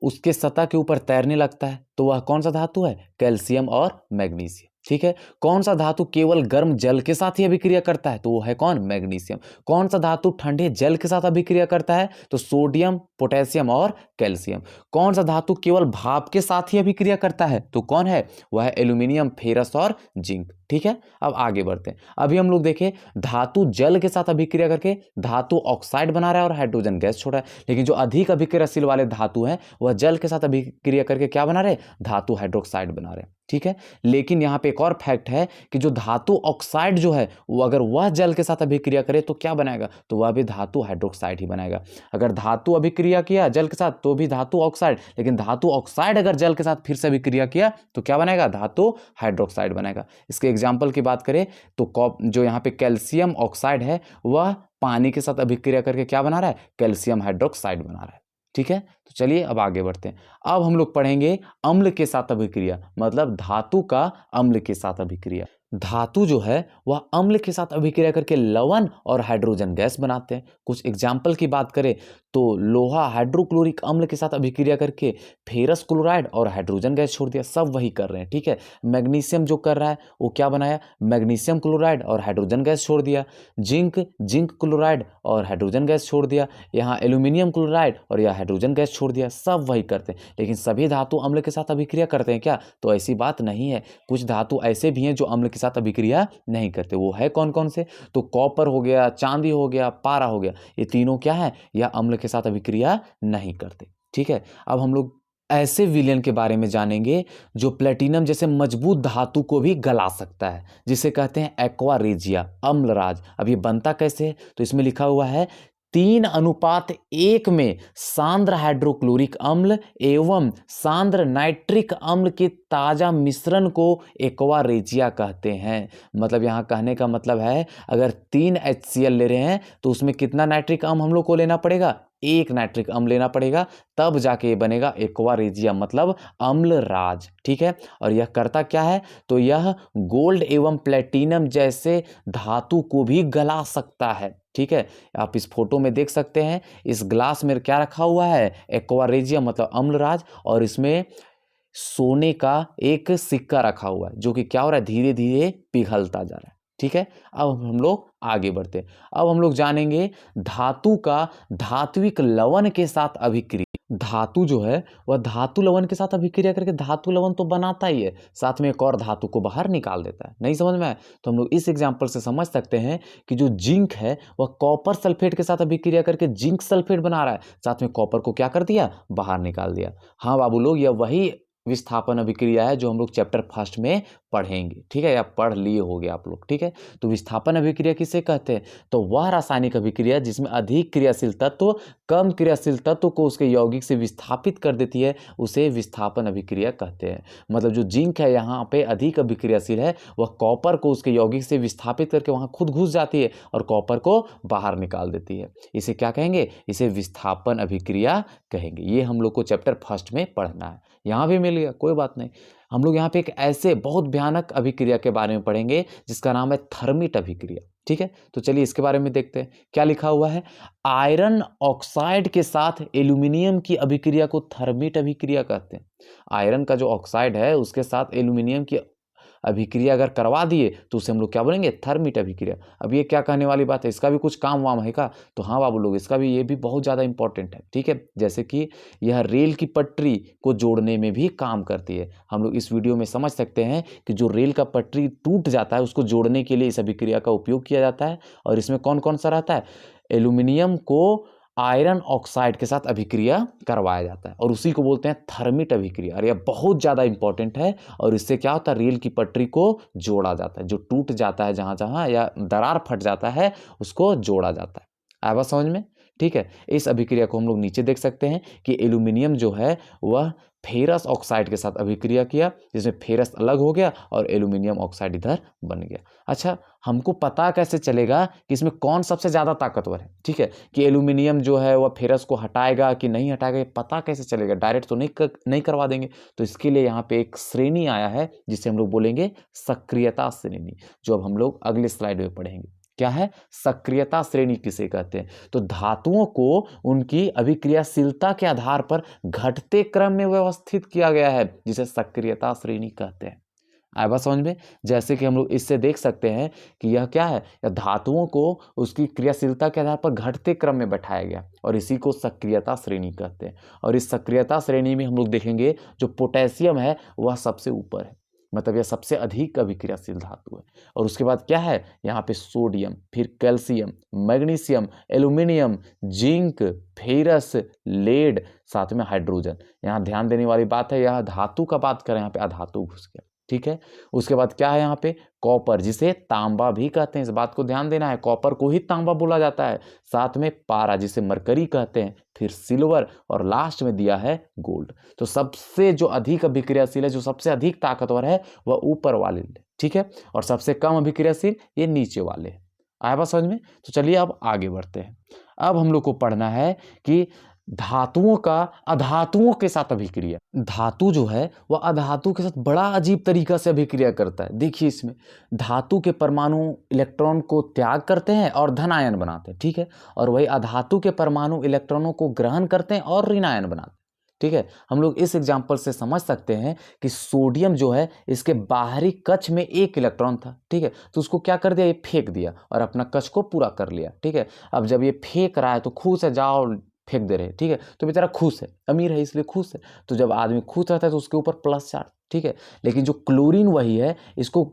उसके सतह के ऊपर तैरने लगता है? तो वह कौन सा धातु है? कैल्शियम और मैग्नीशियम। ठीक है, कौन सा धातु केवल गर्म जल के साथ ही अभिक्रिया करता है? तो वो है कौन? मैग्नीशियम। कौन सा धातु ठंडे जल के साथ अभिक्रिया करता है? तो सोडियम, पोटेशियम और कैल्शियम। कौन सा धातु केवल भाप के साथ ही अभिक्रिया करता है? तो कौन है? वह है एल्यूमिनियम, फेरस और जिंक। ठीक है, अब आगे बढ़ते हैं। अभी हम लोग देखें धातु जल के साथ अभिक्रिया करके धातु ऑक्साइड बना रहा है और हाइड्रोजन गैस छोड़ रहा है, लेकिन जो अधिक अभिक्रियाशील वाले धातु हैं वह जल के साथ अभिक्रिया करके क्या बना रहे? धातु हाइड्रोक्साइड बना रहे हैं। ठीक है, लेकिन यहाँ पे एक और फैक्ट है कि जो धातु ऑक्साइड जो है वो अगर वह जल के साथ अभिक्रिया करे तो क्या बनाएगा? तो वह भी धातु हाइड्रोक्साइड ही बनाएगा। अगर धातु अभिक्रिया किया जल के साथ तो भी धातु ऑक्साइड, लेकिन धातु ऑक्साइड अगर जल के साथ फिर से अभिक्रिया किया तो क्या बनाएगा? धातु हाइड्रोक्साइड बनाएगा। इसके एग्जाम्पल की बात करें तो जो यहाँ पे कैल्शियम ऑक्साइड है वह पानी के साथ अभिक्रिया करके क्या बना रहा है? कैल्शियम हाइड्रोक्साइड बना रहा है। ठीक है, तो चलिए अब आगे बढ़ते हैं। अब हम लोग पढ़ेंगे अम्ल के साथ अभिक्रिया, मतलब धातु का अम्ल के साथ अभिक्रिया। धातु जो है वह अम्ल के साथ अभिक्रिया करके लवण और हाइड्रोजन गैस बनाते हैं। कुछ एग्जाम्पल की बात करें तो लोहा हाइड्रोक्लोरिक अम्ल के साथ अभिक्रिया करके फेरस क्लोराइड और हाइड्रोजन गैस छोड़ दिया, सब वही कर रहे हैं। ठीक है, मैग्नीशियम जो कर रहा है वो क्या बनाया? मैग्नीशियम क्लोराइड और हाइड्रोजन गैस छोड़ दिया। जिंक क्लोराइड और हाइड्रोजन गैस छोड़ दिया। यहाँ एल्यूमिनियम क्लोराइड और यह हाइड्रोजन गैस छोड़ दिया, सब वही करते हैं। लेकिन सभी धातु अम्ल के साथ अभिक्रिया करते हैं क्या? तो ऐसी बात नहीं है। कुछ धातु ऐसे भी हैं जो अम्ल के साथ अभिक्रिया नहीं करते। वो है कौन कौन से? तो कॉपर हो गया, चांदी हो गया, पारा हो गया, ये तीनों क्या है? यह अम्ल के साथ अभिक्रिया नहीं करते। ठीक है, अब हम लोग ऐसे विलेन के बारे में जानेंगे जो प्लेटिनम जैसे मजबूत धातु को भी गला सकता है, जिसे कहते हैं एक्वा रेजिया, अम्लराज। अब ये बनता कैसे है? तो इसमें लिखा हुआ है 3:1 में सांद्र हाइड्रोक्लोरिक अम्ल एवं सांद्र नाइट्रिक अम्ल के ताजा मिश्रण को एक्वा रेजिया कहते हैं। मतलब यहाँ कहने का मतलब है, अगर 3 HCl ले रहे हैं तो उसमें कितना नाइट्रिक अम्ल हम लोग को लेना पड़ेगा? 1 नाइट्रिक अम्ल लेना पड़ेगा, तब जाके ये बनेगा एक्वा रेजिया, मतलब अम्लराज। ठीक है, और यह करता क्या है? तो यह गोल्ड एवं प्लेटिनम जैसे धातु को भी गला सकता है। ठीक है, आप इस फोटो में देख सकते हैं, इस ग्लास में क्या रखा हुआ है? एक्वा रेजिया मतलब अम्लराज, और इसमें सोने का एक सिक्का रखा हुआ है, जो कि क्या हो रहा है? धीरे धीरे पिघलता जा रहा है। ठीक है, अब हम लोग आगे बढ़ते हैं। अब हम लोग जानेंगे धातु का धात्विक लवण के साथ अभिक्रिया। धातु जो है वह धातु लवण के साथ अभिक्रिया करके धातु लवण तो बनाता ही है, साथ में एक और धातु को बाहर निकाल देता है। नहीं समझ में आया? तो हम लोग इस एग्जांपल से समझ सकते हैं कि जो जिंक है वह कॉपर सल्फेट के साथ अभिक्रिया करके जिंक सल्फेट बना रहा है, साथ में कॉपर को क्या कर दिया? बाहर निकाल दिया। हाँ बाबू लोग, यह वही विस्थापन अभिक्रिया है जो हम लोग चैप्टर फर्स्ट में पढ़ेंगे। ठीक है, या पढ़ लिए होगे आप लोग। ठीक है, तो विस्थापन अभिक्रिया किसे कहते हैं? तो वह रासायनिक अभिक्रिया जिसमें अधिक क्रियाशील तत्व कम क्रियाशील तत्व को उसके यौगिक से विस्थापित कर देती है, उसे विस्थापन अभिक्रिया कहते हैं। मतलब जो जिंक है यहाँ पे अधिक अभिक्रियाशील है, वह कॉपर को उसके यौगिक से विस्थापित करके वहाँ खुद घुस जाती है और कॉपर को बाहर निकाल देती है। इसे क्या कहेंगे? इसे विस्थापन अभिक्रिया कहेंगे। ये हम लोग को चैप्टर फर्स्ट में पढ़ना है। यहाँ भी मिल गया, कोई बात नहीं। हम लोग यहाँ पे एक ऐसे बहुत भयानक अभिक्रिया के बारे में पढ़ेंगे जिसका नाम है थर्मिट अभिक्रिया। ठीक है, तो चलिए इसके बारे में देखते हैं क्या लिखा हुआ है। आयरन ऑक्साइड के साथ एल्यूमिनियम की अभिक्रिया को थर्मिट अभिक्रिया कहते हैं। आयरन का जो ऑक्साइड है उसके साथ एल्यूमिनियम की अभिक्रिया अगर करवा दिए तो उसे हम लोग क्या बोलेंगे? थर्मिट अभिक्रिया। अब ये क्या कहने वाली बात है? इसका भी कुछ काम वाम है का? तो हाँ बाबू लोग, इसका भी, ये भी बहुत ज़्यादा इंपॉर्टेंट है। ठीक है, जैसे कि यह रेल की पटरी को जोड़ने में भी काम करती है। हम लोग इस वीडियो में समझ सकते हैं कि जो रेल का पटरी टूट जाता है उसको जोड़ने के लिए इस अभिक्रिया का उपयोग किया जाता है। और इसमें कौन कौन सा रहता है? एल्यूमिनियम को आयरन ऑक्साइड के साथ अभिक्रिया करवाया जाता है और उसी को बोलते हैं थर्मिट अभिक्रिया। और यह बहुत ज़्यादा इंपॉर्टेंट है। और इससे क्या होता है? रेल की पटरी को जोड़ा जाता है, जो टूट जाता है जहाँ जहाँ या दरार फट जाता है उसको जोड़ा जाता है। आया बात समझ में? ठीक है, इस अभिक्रिया को हम लोग नीचे देख सकते हैं कि एल्यूमिनियम जो है वह फेरस ऑक्साइड के साथ अभिक्रिया किया, जिसमें फेरस अलग हो गया और एल्यूमिनियम ऑक्साइड इधर बन गया। अच्छा, हमको पता कैसे चलेगा कि इसमें कौन सबसे ज़्यादा ताकतवर है? ठीक है, कि एल्यूमिनियम जो है वह फेरस को हटाएगा कि नहीं हटाएगा, ये पता कैसे चलेगा? डायरेक्ट तो नहीं करवा देंगे। तो इसके लिए यहाँ पे एक श्रेणी आया है जिसे हम लोग बोलेंगे सक्रियता श्रेणी, जो अब हम लोग अगले स्लाइड में पढ़ेंगे। क्या है? सक्रियता श्रेणी किसे कहते हैं? तो धातुओं को उनकी अभिक्रियाशीलता के आधार पर घटते क्रम में व्यवस्थित किया गया है, जिसे सक्रियता श्रेणी कहते हैं। आया बात समझ में? जैसे कि हम लोग इससे देख सकते हैं कि यह क्या है? यह धातुओं को उसकी क्रियाशीलता के आधार पर घटते क्रम में बैठाया गया और इसी को सक्रियता श्रेणी कहते हैं। और इस सक्रियता श्रेणी में हम लोग देखेंगे जो पोटेशियम है वह सबसे ऊपर है, मतलब यह सबसे अधिक अभिक्रियाशील धातु है। और उसके बाद क्या है? यहाँ पे सोडियम, फिर calcium, magnesium, aluminium, zinc, ferrous, lead, साथ में हाइड्रोजन। यहाँ ध्यान देने वाली बात है, यह धातु का बात करें, यहाँ पे अधातु घुस गया। ठीक है, उसके बाद क्या है? यहाँ पे कॉपर, जिसे तांबा भी कहते हैं, इस बात को ध्यान देना है, कॉपर को ही तांबा बोला जाता है। साथ में पारा, जिसे मरकरी कहते हैं, फिर सिल्वर, और लास्ट में दिया है गोल्ड। तो सबसे जो अधिक अभिक्रियाशील है, जो सबसे अधिक ताकतवर है, वह ऊपर वाले। ठीक है, और सबसे कम अभिक्रियाशील ये नीचे वाले। आया बात समझ में? तो चलिए अब आगे बढ़ते हैं। अब हम लोग को पढ़ना है कि धातुओं का अधातुओं के साथ अभिक्रिया। धातु जो है वह अधातु के साथ बड़ा अजीब तरीका से अभिक्रिया करता है। देखिए, इसमें धातु के परमाणु इलेक्ट्रॉन को त्याग करते हैं और धन आयन बनाते हैं। ठीक है, और वही अधातु के परमाणु इलेक्ट्रॉनों को ग्रहण करते हैं और ऋण आयन बनाते हैं। ठीक है, हम लोग इस एग्जाम्पल से समझ सकते हैं कि सोडियम जो है इसके बाहरी कक्ष में 1 इलेक्ट्रॉन था। ठीक है, तो उसको क्या कर दिया? ये फेंक दिया और अपना कक्ष को पूरा कर लिया। ठीक है, अब जब ये फेंक रहा है तो खुश है, जाओ फेंक दे रहे। ठीक है, तो बेचारा खुश है, अमीर है इसलिए खुश है। तो जब आदमी खुश रहता है तो उसके ऊपर प्लस चार्ज। ठीक है, लेकिन जो क्लोरीन वही है, इसको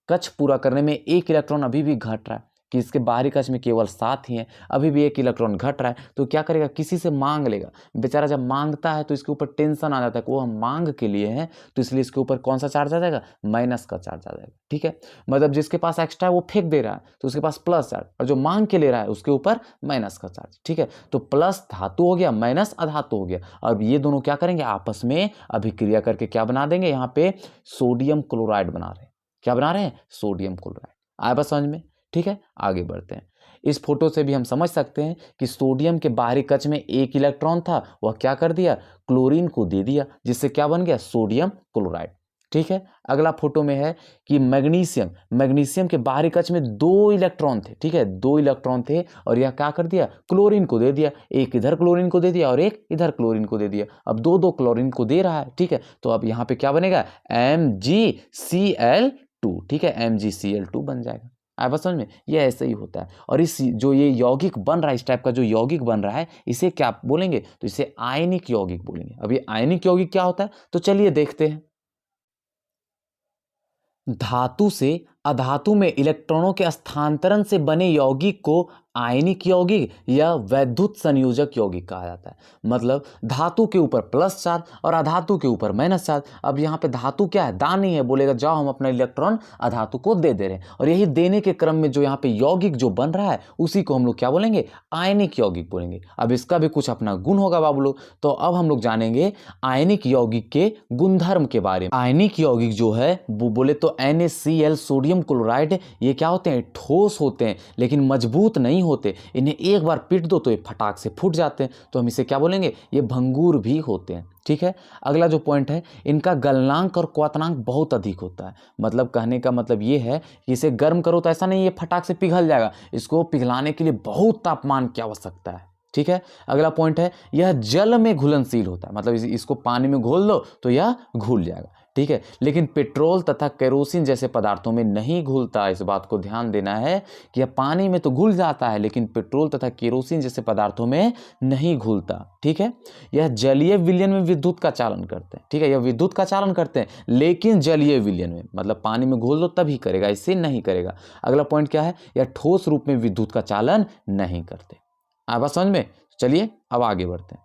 कक्ष पूरा करने में 1 इलेक्ट्रॉन अभी भी घट रहा है। कि इसके बाहरी कक्ष में केवल 7 ही हैं, अभी भी 1 इलेक्ट्रॉन घट रहा है, तो क्या करेगा, किसी से मांग लेगा। बेचारा जब मांगता है तो इसके ऊपर टेंशन आ जाता है कि वो हम मांग के लिए हैं, तो इसलिए इसके ऊपर कौन सा चार्ज आ जाएगा, माइनस का चार्ज आ जाएगा। ठीक है, मतलब जिसके पास एक्स्ट्रा है वो फेंक दे रहा है तो उसके पास प्लस चार्ज, और जो मांग के ले रहा है उसके ऊपर माइनस का चार्ज। ठीक है, तो प्लस धातु हो गया, माइनस अधातु हो गया। अब ये दोनों क्या करेंगे, आपस में अभिक्रिया करके क्या बना देंगे, यहाँ पे सोडियम क्लोराइड बना रहे हैं। क्या बना रहे हैं, सोडियम क्लोराइड। आया बात समझ में। ठीक है, आगे बढ़ते हैं। इस फोटो से भी हम समझ सकते हैं कि सोडियम के बाहरी कक्ष में 1 इलेक्ट्रॉन था, वह क्या कर दिया, क्लोरीन को दे दिया, जिससे क्या बन गया, सोडियम क्लोराइड। ठीक है, अगला फोटो में है कि मैग्नीशियम के बाहरी कक्ष में 2 इलेक्ट्रॉन थे। ठीक है, 2 इलेक्ट्रॉन थे और यह क्या कर दिया, क्लोरीन को दे दिया, एक इधर क्लोरीन को दे दिया और एक इधर क्लोरीन को दे दिया। अब 2 क्लोरीन को दे रहा है। ठीक है, तो अब यहाँ पे क्या बनेगा, MgCl2। ठीक है, MgCl2 बन जाएगा। आया बात समझ में, ये ऐसे ही होता है। और इस जो ये यौगिक बन रहा है, इस टाइप का जो यौगिक बन रहा है, इसे क्या बोलेंगे, तो इसे आयनिक यौगिक बोलेंगे। अब ये आयनिक यौगिक क्या होता है, तो चलिए देखते हैं। धातु से अधातु में इलेक्ट्रॉनों के स्थानांतरण से बने यौगिक को आयनिक यौगिक या वैद्युत संयोजक यौगिक कहा जाता है। मतलब धातु के ऊपर प्लस चार्ज और अधातु के ऊपर माइनस चार्ज। अब यहाँ पे धातु क्या है, दान नहीं है, बोलेगा जाओ हम अपना इलेक्ट्रॉन अधातु को दे दे रहे हैं, और यही देने के क्रम में जो यहाँ पे यौगिक जो बन रहा है उसी को हम लोग क्या बोलेंगे, आयनिक यौगिक बोलेंगे। अब इसका भी कुछ अपना गुण होगा बाबू लोग। तो अब हम लोग जानेंगे आयनिक यौगिक के गुणधर्म के बारे में। आयनिक यौगिक जो है वो बोले तो NaCl सोडियम क्लोराइड, ये क्या होते हैं, ठोस होते हैं लेकिन मजबूत नहीं होते। इन्हें एक बार पीट दो तो ये फटाक से फूट जाते हैं, तो हम इसे क्या बोलेंगे, ये भंगूर भी होते हैं। ठीक है, अगला जो पॉइंट है, इनका गलनांक और क्वथनांक बहुत अधिक होता है। मतलब कहने का मतलब ये है कि इसे गर्म करो तो ऐसा नहीं ये फटाक से पिघल जाएगा, इसको पिघलाने के लिए बहुत तापमान की आवश्यकता है। ठीक है, अगला पॉइंट है, यह जल में घुलनशील होता है। मतलब इसको पानी में घोल दो तो यह घुल जाएगा। ठीक है, लेकिन पेट्रोल तथा केरोसिन जैसे पदार्थों में नहीं घुलता। इस बात को ध्यान देना है कि यह पानी में तो घुल जाता है लेकिन पेट्रोल तथा केरोसिन जैसे पदार्थों में नहीं घुलता। ठीक है, यह जलीय विलयन में विद्युत का चालन करते हैं। ठीक है, यह विद्युत का चालन करते हैं लेकिन जलीय विलयन में, मतलब पानी में घोल दो तभी करेगा, इससे नहीं करेगा। अगला पॉइंट क्या है, यह ठोस रूप में विद्युत का चालन नहीं करते। आप बात समझ में। चलिए अब आगे बढ़ते हैं।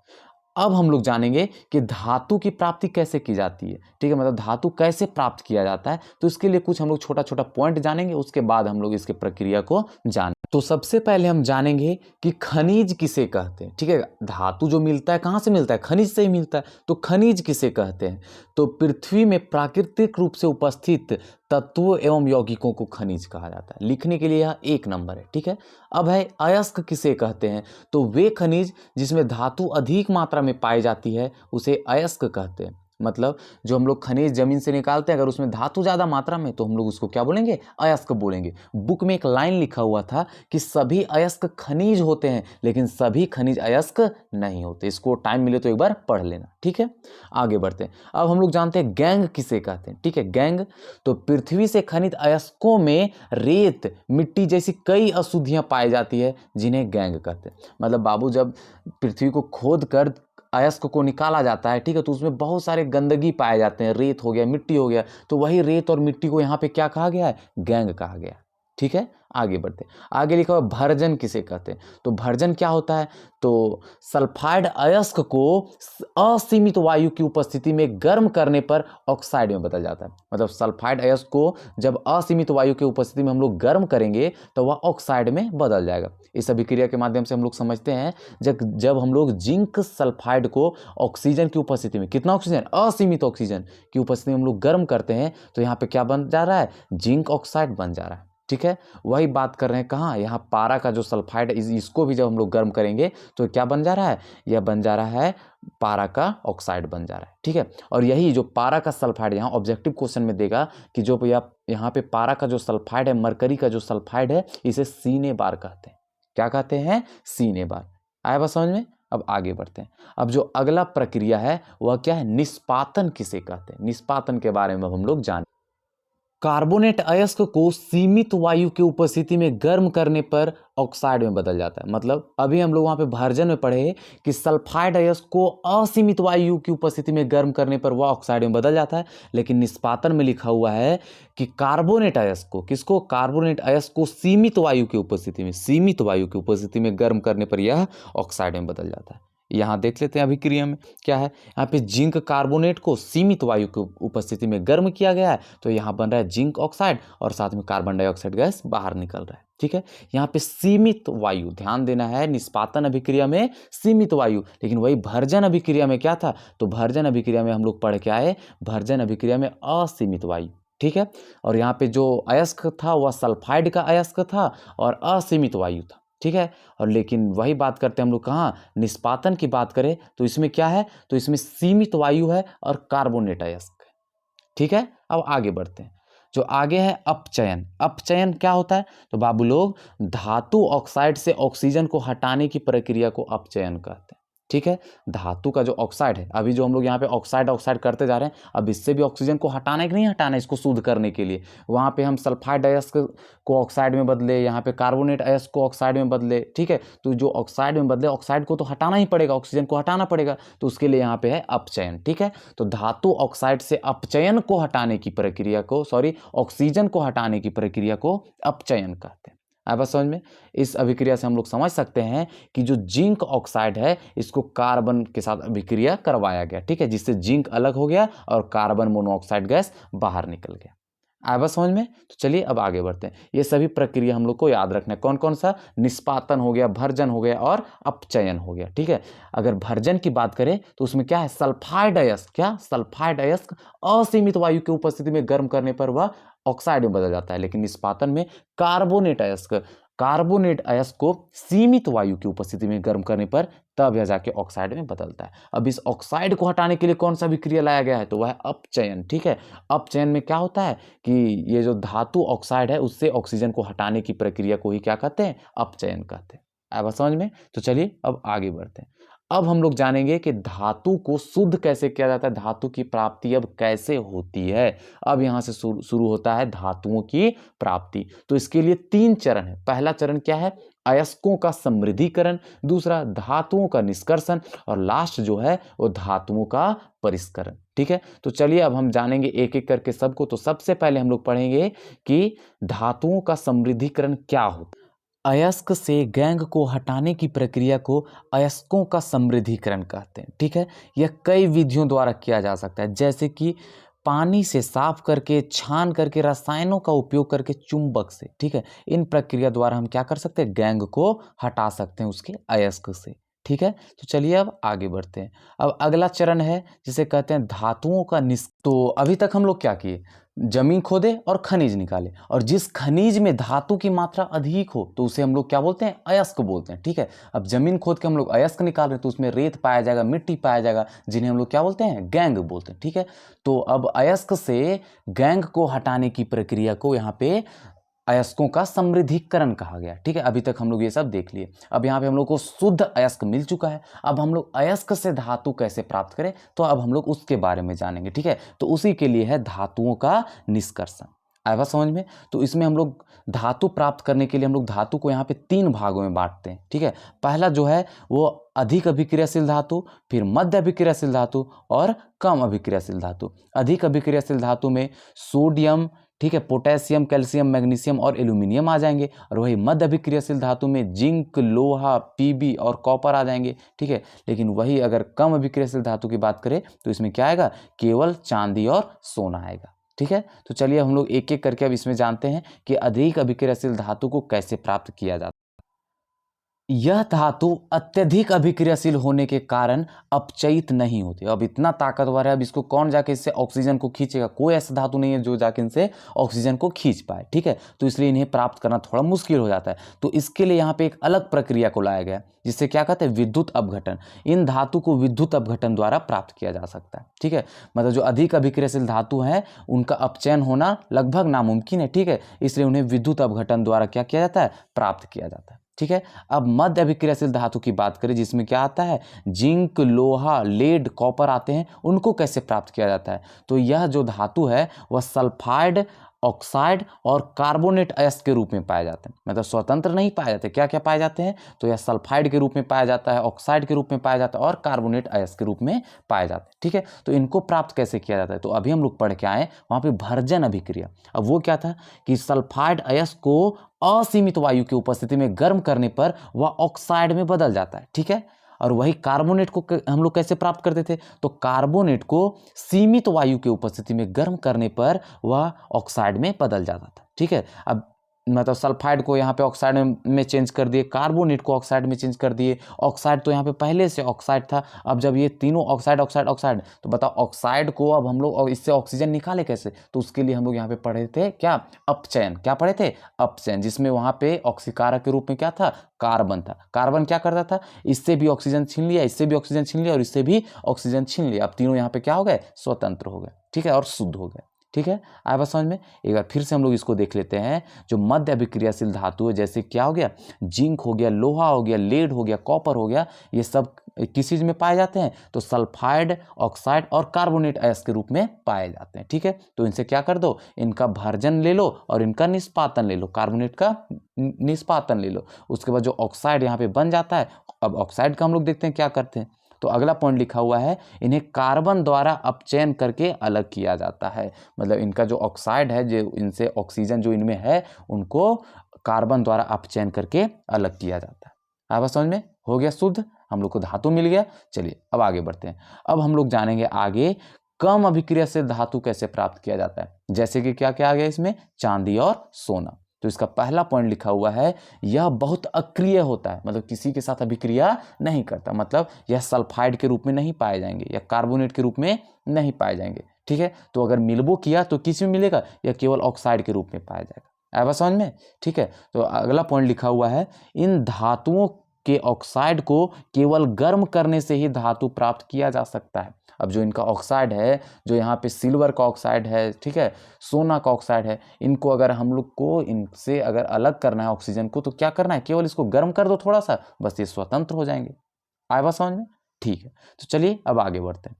अब हम लोग जानेंगे कि धातु की प्राप्ति कैसे की जाती है। ठीक है, मतलब धातु कैसे प्राप्त किया जाता है, तो इसके लिए कुछ हम लोग छोटा छोटा पॉइंट जानेंगे, उसके बाद हम लोग इसके प्रक्रिया को जानेंगे। तो सबसे पहले हम जानेंगे कि खनिज किसे कहते हैं। ठीक है, धातु जो मिलता है कहाँ से मिलता है, खनिज से ही मिलता है, तो खनिज किसे कहते हैं, तो पृथ्वी में प्राकृतिक रूप से उपस्थित तत्वों एवं यौगिकों को खनिज कहा जाता है। लिखने के लिए यह 1 नंबर है। ठीक है, अब है अयस्क किसे कहते हैं, तो वे खनिज जिसमें धातु अधिक मात्रा में पाई जाती है उसे अयस्क कहते हैं। मतलब जो हम लोग खनिज जमीन से निकालते हैं, अगर उसमें धातु ज़्यादा मात्रा में, तो हम लोग उसको क्या बोलेंगे, अयस्क बोलेंगे। बुक में एक लाइन लिखा हुआ था कि सभी अयस्क खनिज होते हैं लेकिन सभी खनिज अयस्क नहीं होते। इसको टाइम मिले तो एक बार पढ़ लेना। ठीक है, आगे बढ़ते हैं। अब हम लोग जानते हैं गैंग किसे कहते हैं। ठीक है, गैंग तो पृथ्वी से खनिज अयस्कों में रेत, मिट्टी जैसी कई अशुद्धियां पाई जाती है जिन्हें गैंग कहते हैं। मतलब बाबू जब पृथ्वी को खोद कर अयस्क को निकाला जाता है, ठीक है, तो उसमें बहुत सारे गंदगी पाए जाते हैं, रेत हो गया, मिट्टी हो गया, तो वही रेत और मिट्टी को यहाँ पे क्या कहा गया है, गैंग कहा गया। ठीक है, आगे बढ़ते हैं। आगे लिखा हुआ भर्जन किसे कहते हैं, तो भर्जन क्या होता है, तो सल्फाइड अयस्क को असीमित वायु की उपस्थिति में गर्म करने पर ऑक्साइड में बदल जाता है। मतलब सल्फाइड अयस्क को जब असीमित वायु की उपस्थिति में हम लोग गर्म करेंगे तो वह ऑक्साइड में बदल जाएगा। इस अभिक्रिया के माध्यम से हम लोग समझते हैं जब हम लोग जिंक सल्फाइड को ऑक्सीजन की उपस्थिति में, कितना ऑक्सीजन, असीमित ऑक्सीजन की उपस्थिति में हम लोग गर्म करते हैं तो यहाँ पे क्या बन जा रहा है, जिंक ऑक्साइड बन जा रहा है। ठीक है, वही बात कर रहे हैं कहाँ, यहाँ पारा का जो सल्फाइड है इसको भी जब हम लोग गर्म करेंगे तो क्या बन जा रहा है, यह बन जा रहा है पारा का ऑक्साइड बन जा रहा है। ठीक है, और यही जो पारा का सल्फाइड यहाँ ऑब्जेक्टिव क्वेश्चन में देगा कि जो यहाँ पे पारा का जो सल्फाइड है, मरकरी का जो सल्फाइड है, इसे सीने बार कहते हैं। क्या कहते हैं, सीने बार। आया बात समझ में। अब आगे बढ़ते हैं। अब जो अगला प्रक्रिया है वह क्या है, निष्पातन किसे कहते हैं। निष्पातन के बारे में हम लोग जान कार्बोनेट अयस्क को सीमित वायु की उपस्थिति में गर्म करने पर ऑक्साइड में बदल जाता है। मतलब अभी हम लोग वहाँ पे भर्जन में पढ़े कि सल्फाइड अयस्क को असीमित वायु की उपस्थिति में गर्म करने पर वह ऑक्साइड में बदल जाता है, लेकिन निष्पादन में लिखा हुआ है कि कार्बोनेट अयस्क को, किसको, कार्बोनेट अयस्क को सीमित वायु की उपस्थिति में गर्म करने पर यह ऑक्साइड में बदल जाता है। यहाँ देख लेते हैं अभिक्रिया में क्या है। यहाँ पे जिंक कार्बोनेट को सीमित वायु की उपस्थिति में गर्म किया गया है, तो यहाँ बन रहा है जिंक ऑक्साइड और साथ में कार्बन डाइऑक्साइड गैस बाहर निकल रहा है। ठीक है, यहाँ पे सीमित वायु, ध्यान देना है, निष्पादन अभिक्रिया में सीमित वायु, लेकिन वही भर्जन अभिक्रिया में क्या था, तो भर्जन अभिक्रिया में हम लोग पढ़ के आए, भर्जन अभिक्रिया में असीमित वायु। ठीक है, और यहाँ पे जो अयस्क था वह सल्फाइड का अयस्क था और असीमित वायु था। ठीक है, और लेकिन वही बात करते हैं हम लोग कहाँ, निष्पादन की बात करें तो इसमें क्या है, तो इसमें सीमित वायु है और कार्बोनेट अयस्क है। ठीक है, अब आगे बढ़ते हैं। जो आगे है अपचयन। अपचयन क्या होता है, तो बाबू लोग धातु ऑक्साइड से ऑक्सीजन को हटाने की प्रक्रिया को अपचयन कहते हैं। ठीक है, धातु का जो ऑक्साइड है, अभी जो हम लोग यहाँ पे ऑक्साइड करते जा रहे हैं, अब इससे भी ऑक्सीजन को हटाना है कि नहीं हटाना है, इसको शुद्ध करने के लिए वहाँ पे हम सल्फाइड अयस्क को ऑक्साइड में बदले, यहाँ पे कार्बोनेट अयस्क को ऑक्साइड में बदले। ठीक है, तो जो ऑक्साइड में बदले, ऑक्साइड को तो हटाना ही पड़ेगा, ऑक्सीजन को हटाना पड़ेगा, तो उसके लिए यहाँ पे है अपचयन। ठीक है, तो धातु ऑक्साइड से अपचयन को हटाने की प्रक्रिया को, ऑक्सीजन को हटाने की प्रक्रिया को अपचयन कहते हैं। आया बात समझ में। इस अभिक्रिया से हम लोग समझ सकते हैं कि जो जिंक ऑक्साइड है इसको कार्बन के साथ अभिक्रिया करवाया गया। ठीक है, जिससे जिंक अलग हो गया और कार्बन मोनोऑक्साइड गैस बाहर निकल गया। आया बात समझ में। तो चलिए अब आगे बढ़ते हैं। ये सभी प्रक्रिया हम लोग को याद रखना है। कौन कौन सा, निष्पादन हो गया, भर्जन हो गया और अपचयन हो गया। ठीक है, अगर भर्जन की बात करें तो उसमें क्या है, सल्फाइड अयस्क, क्या, सल्फाइड अयस्क असीमित वायु की उपस्थिति में गर्म करने पर वह ऑक्साइड में बदल जाता है। लेकिन निष्पादन में कार्बोनेट अयस्क को सीमित वायु की उपस्थिति में गर्म करने पर तब यह जाके ऑक्साइड में बदलता है। अब इस ऑक्साइड को हटाने के लिए कौन सा विक्रिया लाया गया है, तो वह है अपचयन। ठीक है, अपचयन में क्या होता है कि ये जो धातु ऑक्साइड है उससे ऑक्सीजन को हटाने की प्रक्रिया को ही क्या कहते हैं, अपचयन कहते हैं। आया समझ में। तो चलिए अब आगे बढ़ते हैं। अब हम लोग जानेंगे कि धातु को शुद्ध कैसे किया जाता है, धातु की प्राप्ति अब कैसे होती है। अब यहाँ से शुरू होता है धातुओं की प्राप्ति। तो इसके लिए 3 चरण है। पहला चरण क्या है, अयस्कों का समृद्धिकरण, दूसरा धातुओं का निष्कर्षण और लास्ट जो है वो धातुओं का परिष्करण। ठीक है, तो चलिए अब हम जानेंगे एक एक करके सबको। तो सबसे पहले हम लोग पढ़ेंगे कि धातुओं का समृद्धिकरण क्या होता है। अयस्क से गैंग को हटाने की प्रक्रिया को अयस्कों का समृद्धिकरण कहते हैं। ठीक है, यह कई विधियों द्वारा किया जा सकता है, जैसे कि पानी से साफ करके, छान करके, रसायनों का उपयोग करके, चुंबक से। ठीक है, इन प्रक्रिया द्वारा हम क्या कर सकते हैं, गैंग को हटा सकते हैं उसके अयस्क से। ठीक है, तो चलिए अब आगे बढ़ते हैं। अब अगला चरण है जिसे कहते हैं धातुओं का तो अभी तक हम लोग क्या किए, जमीन खोदे और खनिज निकाले, और जिस खनिज में धातु की मात्रा अधिक हो तो उसे हम लोग क्या बोलते हैं, अयस्क बोलते हैं। ठीक है, अब जमीन खोद के हम लोग अयस्क निकाल रहे हैं तो उसमें रेत पाया जाएगा, मिट्टी पाया जाएगा, जिन्हें हम लोग क्या बोलते हैं, गैंग बोलते हैं। ठीक है, तो अब अयस्क से गैंग को हटाने की प्रक्रिया को यहाँ पे अयस्कों का समृद्धिकरण कहा गया। ठीक है, अभी तक हम लोग ये सब देख लिए। अब यहाँ पे हम लोग को शुद्ध अयस्क मिल चुका है। अब हम लोग अयस्क से धातु कैसे प्राप्त करें, तो अब हम लोग उसके बारे में जानेंगे। ठीक है, तो उसी के लिए है धातुओं का निष्कर्षण। आया बात समझ में। तो इसमें हम लोग धातु प्राप्त करने के लिए हम लोग धातु को यहाँ पे 3 भागों में बांटते हैं। ठीक है, पहला जो है वो अधिक अभिक्रियाशील धातु, फिर मध्य अभिक्रियाशील धातु और कम अभिक्रियाशील धातु। अधिक अभिक्रियाशील धातु में सोडियम, ठीक है, पोटेशियम, कैल्शियम, मैग्नीशियम और एल्यूमिनियम आ जाएंगे, और वही मध्य अभिक्रियाशील धातु में जिंक, लोहा, पीबी और कॉपर आ जाएंगे। ठीक है, लेकिन वही अगर कम अभिक्रियाशील धातु की बात करें तो इसमें क्या आएगा, केवल चांदी और सोना आएगा। ठीक है, तो चलिए हम लोग एक एक करके अब इसमें जानते हैं कि अधिक अभिक्रियाशील धातु को कैसे प्राप्त किया जाता है। यह धातु अत्यधिक अभिक्रियाशील होने के कारण अपचयित नहीं होती। अब इतना ताकतवर है, अब इसको कौन जाके इससे ऑक्सीजन को खींचेगा, कोई ऐसा धातु नहीं है जो जाके इनसे ऑक्सीजन को खींच पाए। ठीक है, तो इसलिए इन्हें प्राप्त करना थोड़ा मुश्किल हो जाता है। तो इसके लिए यहाँ पे एक अलग प्रक्रिया को लाया गया जिससे क्या कहते हैं, विद्युत अपघटन। इन धातु को विद्युत अपघटन द्वारा प्राप्त किया जा सकता है। ठीक है, मतलब जो अधिक अभिक्रियाशील धातु है उनका अपचयन होना लगभग नामुमकिन है। ठीक है, इसलिए उन्हें विद्युत अपघटन द्वारा क्या किया जाता है, प्राप्त किया जाता है। ठीक है, अब मध्य अभिक्रियाशील धातु की बात करें जिसमें क्या आता है, जिंक, लोहा, लेड, कॉपर आते हैं, उनको कैसे प्राप्त किया जाता है। तो यह जो धातु है वह सल्फाइड ऑक्साइड और कार्बोनेट अयस्क के रूप में पाए जाते हैं। मतलब स्वतंत्र नहीं पाए जाते। क्या क्या पाए जाते हैं? तो यह सल्फाइड के रूप में पाया जाता है, ऑक्साइड के रूप में पाया जाता है और कार्बोनेट अयस्क के रूप में पाए जाते हैं। ठीक है, तो इनको प्राप्त कैसे किया जाता है? तो अभी हम लोग पढ़ के आए वहाँ पे भर्जन अभिक्रिया। अब वो क्या था कि सल्फाइड अयस्क को असीमित वायु की उपस्थिति में गर्म करने पर वह ऑक्साइड में बदल जाता है। ठीक है, और वही कार्बोनेट को हम लोग कैसे प्राप्त करते थे? तो कार्बोनेट को सीमित वायु की उपस्थिति में गर्म करने पर वह ऑक्साइड में बदल जाता था। ठीक है, अब मतलब सल्फाइड को यहाँ पे ऑक्साइड में चेंज कर दिए, कार्बोनेट को ऑक्साइड में चेंज कर दिए। ऑक्साइड तो यहाँ पे पहले से ऑक्साइड था, अब जब ये तीनों ऑक्साइड ऑक्साइड ऑक्साइड, तो बताओ ऑक्साइड को अब हम लोग इससे ऑक्सीजन निकाले कैसे? तो उसके लिए हम लोग यहाँ पे पढ़े थे क्या? अपचयन। क्या पढ़े थे? अपचयन, जिसमें वहाँ पे ऑक्सीकारक के रूप में क्या था? कार्बन था। कार्बन क्या करता था? इससे भी ऑक्सीजन छीन लिया, इससे भी ऑक्सीजन छीन लिया और इससे भी ऑक्सीजन छीन लिया। अब तीनों यहाँ पे क्या हो गए? स्वतंत्र हो गए। ठीक है, और शुद्ध हो गए। ठीक है, आया बात समझ में? एक बार फिर से हम लोग इसको देख लेते हैं। जो मध्य अभिक्रियाशील धातु है, जैसे क्या हो गया? जिंक हो गया, लोहा हो गया, लेड हो गया, कॉपर हो गया, ये सब किस चीज में पाए जाते हैं? तो सल्फाइड, ऑक्साइड और कार्बोनेट अयस्क के रूप में पाए जाते हैं। ठीक है, तो इनसे क्या कर दो? इनका भर्जन ले लो और इनका निष्पादन ले लो, कार्बोनेट का निष्पादन ले लो। उसके बाद जो ऑक्साइड यहाँ पे बन जाता है, अब ऑक्साइड का हम लोग देखते हैं क्या करते हैं। तो अगला पॉइंट लिखा हुआ है, इन्हें कार्बन द्वारा अपचयन करके अलग किया जाता है। मतलब इनका जो ऑक्साइड है, जो इनसे ऑक्सीजन जो इनमें है, उनको कार्बन द्वारा अपचयन करके अलग किया जाता है। आप समझ में? हो गया शुद्ध, हम लोग को धातु मिल गया। चलिए अब आगे बढ़ते हैं। अब हम लोग जानेंगे आगे कम अभिक्रिया से धातु कैसे प्राप्त किया जाता है। जैसे कि क्या क्या आ गया इसमें? चांदी और सोना। तो इसका पहला पॉइंट लिखा हुआ है, यह बहुत अक्रिय होता है। मतलब किसी के साथ अभिक्रिया नहीं करता। मतलब यह सल्फाइड के रूप में नहीं पाए जाएंगे या कार्बोनेट के रूप में नहीं पाए जाएंगे। ठीक है, तो अगर मिलबो किया तो किस में मिलेगा? यह केवल ऑक्साइड के रूप में पाया जाएगा। आया बात समझ में? ठीक है, तो अगला पॉइंट लिखा हुआ है, इन धातुओं के ऑक्साइड को केवल गर्म करने से ही धातु प्राप्त किया जा सकता है। अब जो इनका ऑक्साइड है, जो यहाँ पे सिल्वर का ऑक्साइड है, ठीक है, सोना का ऑक्साइड है, इनको अगर हम लोग को इनसे अगर अलग करना है ऑक्सीजन को, तो क्या करना है? केवल इसको गर्म कर दो थोड़ा सा, बस ये स्वतंत्र हो जाएंगे। आया बात समझ में? ठीक है, तो चलिए अब आगे बढ़ते हैं।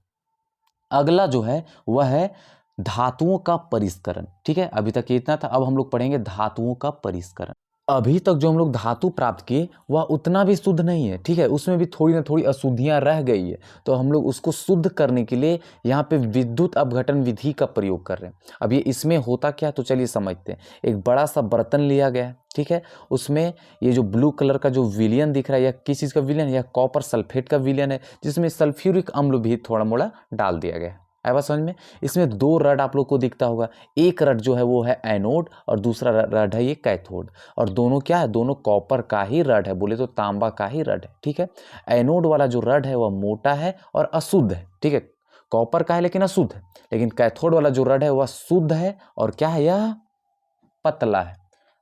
अगला जो है वह है धातुओं का परिष्करण। ठीक है, अभी तक ये इतना था, अब हम लोग पढ़ेंगे धातुओं का परिष्करण। अभी तक जो हम लोग धातु प्राप्त किए वह उतना भी शुद्ध नहीं है। ठीक है, उसमें भी थोड़ी ना थोड़ी अशुद्धियां रह गई है, तो हम लोग उसको शुद्ध करने के लिए यहाँ पे विद्युत अपघटन विधि का प्रयोग कर रहे हैं। अब ये इसमें होता क्या, तो चलिए समझते हैं। एक बड़ा सा बर्तन लिया गया है, ठीक है, उसमें ये जो ब्लू कलर का जो विलियन दिख रहा है, या किस चीज़ का विलियन है? या कॉपर सल्फेट का विलियन है, जिसमें सल्फ्यूरिक अम्ल भी थोड़ा मोड़ा डाल दिया गया है। आया बात समझ में? इसमें दो रड आप लोग को दिखता होगा। एक रड जो है वो है एनोड और दूसरा रड है ये कैथोड। और दोनों क्या है? दोनों कॉपर का ही रड है, बोले तो तांबा का ही रड है। ठीक है, एनोड वाला जो रड है वह मोटा है और अशुद्ध है। ठीक है, कॉपर का है लेकिन अशुद्ध है। लेकिन कैथोड वाला जो रड है वह शुद्ध है और क्या है? यह पतला है।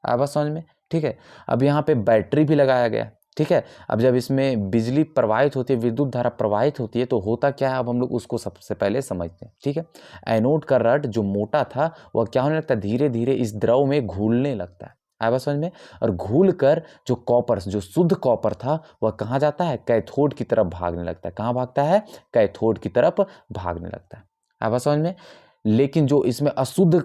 आया बात समझ में? ठीक है, अब यहाँ पे बैटरी भी लगाया गया है। ठीक है, अब जब इसमें बिजली प्रवाहित होती है, विद्युत धारा प्रवाहित होती है, तो होता क्या है? अब हम लोग उसको सबसे पहले समझते हैं। ठीक है, एनोड का रड जो मोटा था वह क्या होने लगता है? धीरे धीरे इस द्रव में घुलने लगता है। आया बात समझ में? और घुल कर जो कॉपर, जो शुद्ध कॉपर था, वह कहाँ जाता है? कैथोड की तरफ भागने लगता है। कहाँ भागता है? कैथोड की तरफ भागने लगता है। आया बात समझ में? लेकिन जो इसमें अशुद्ध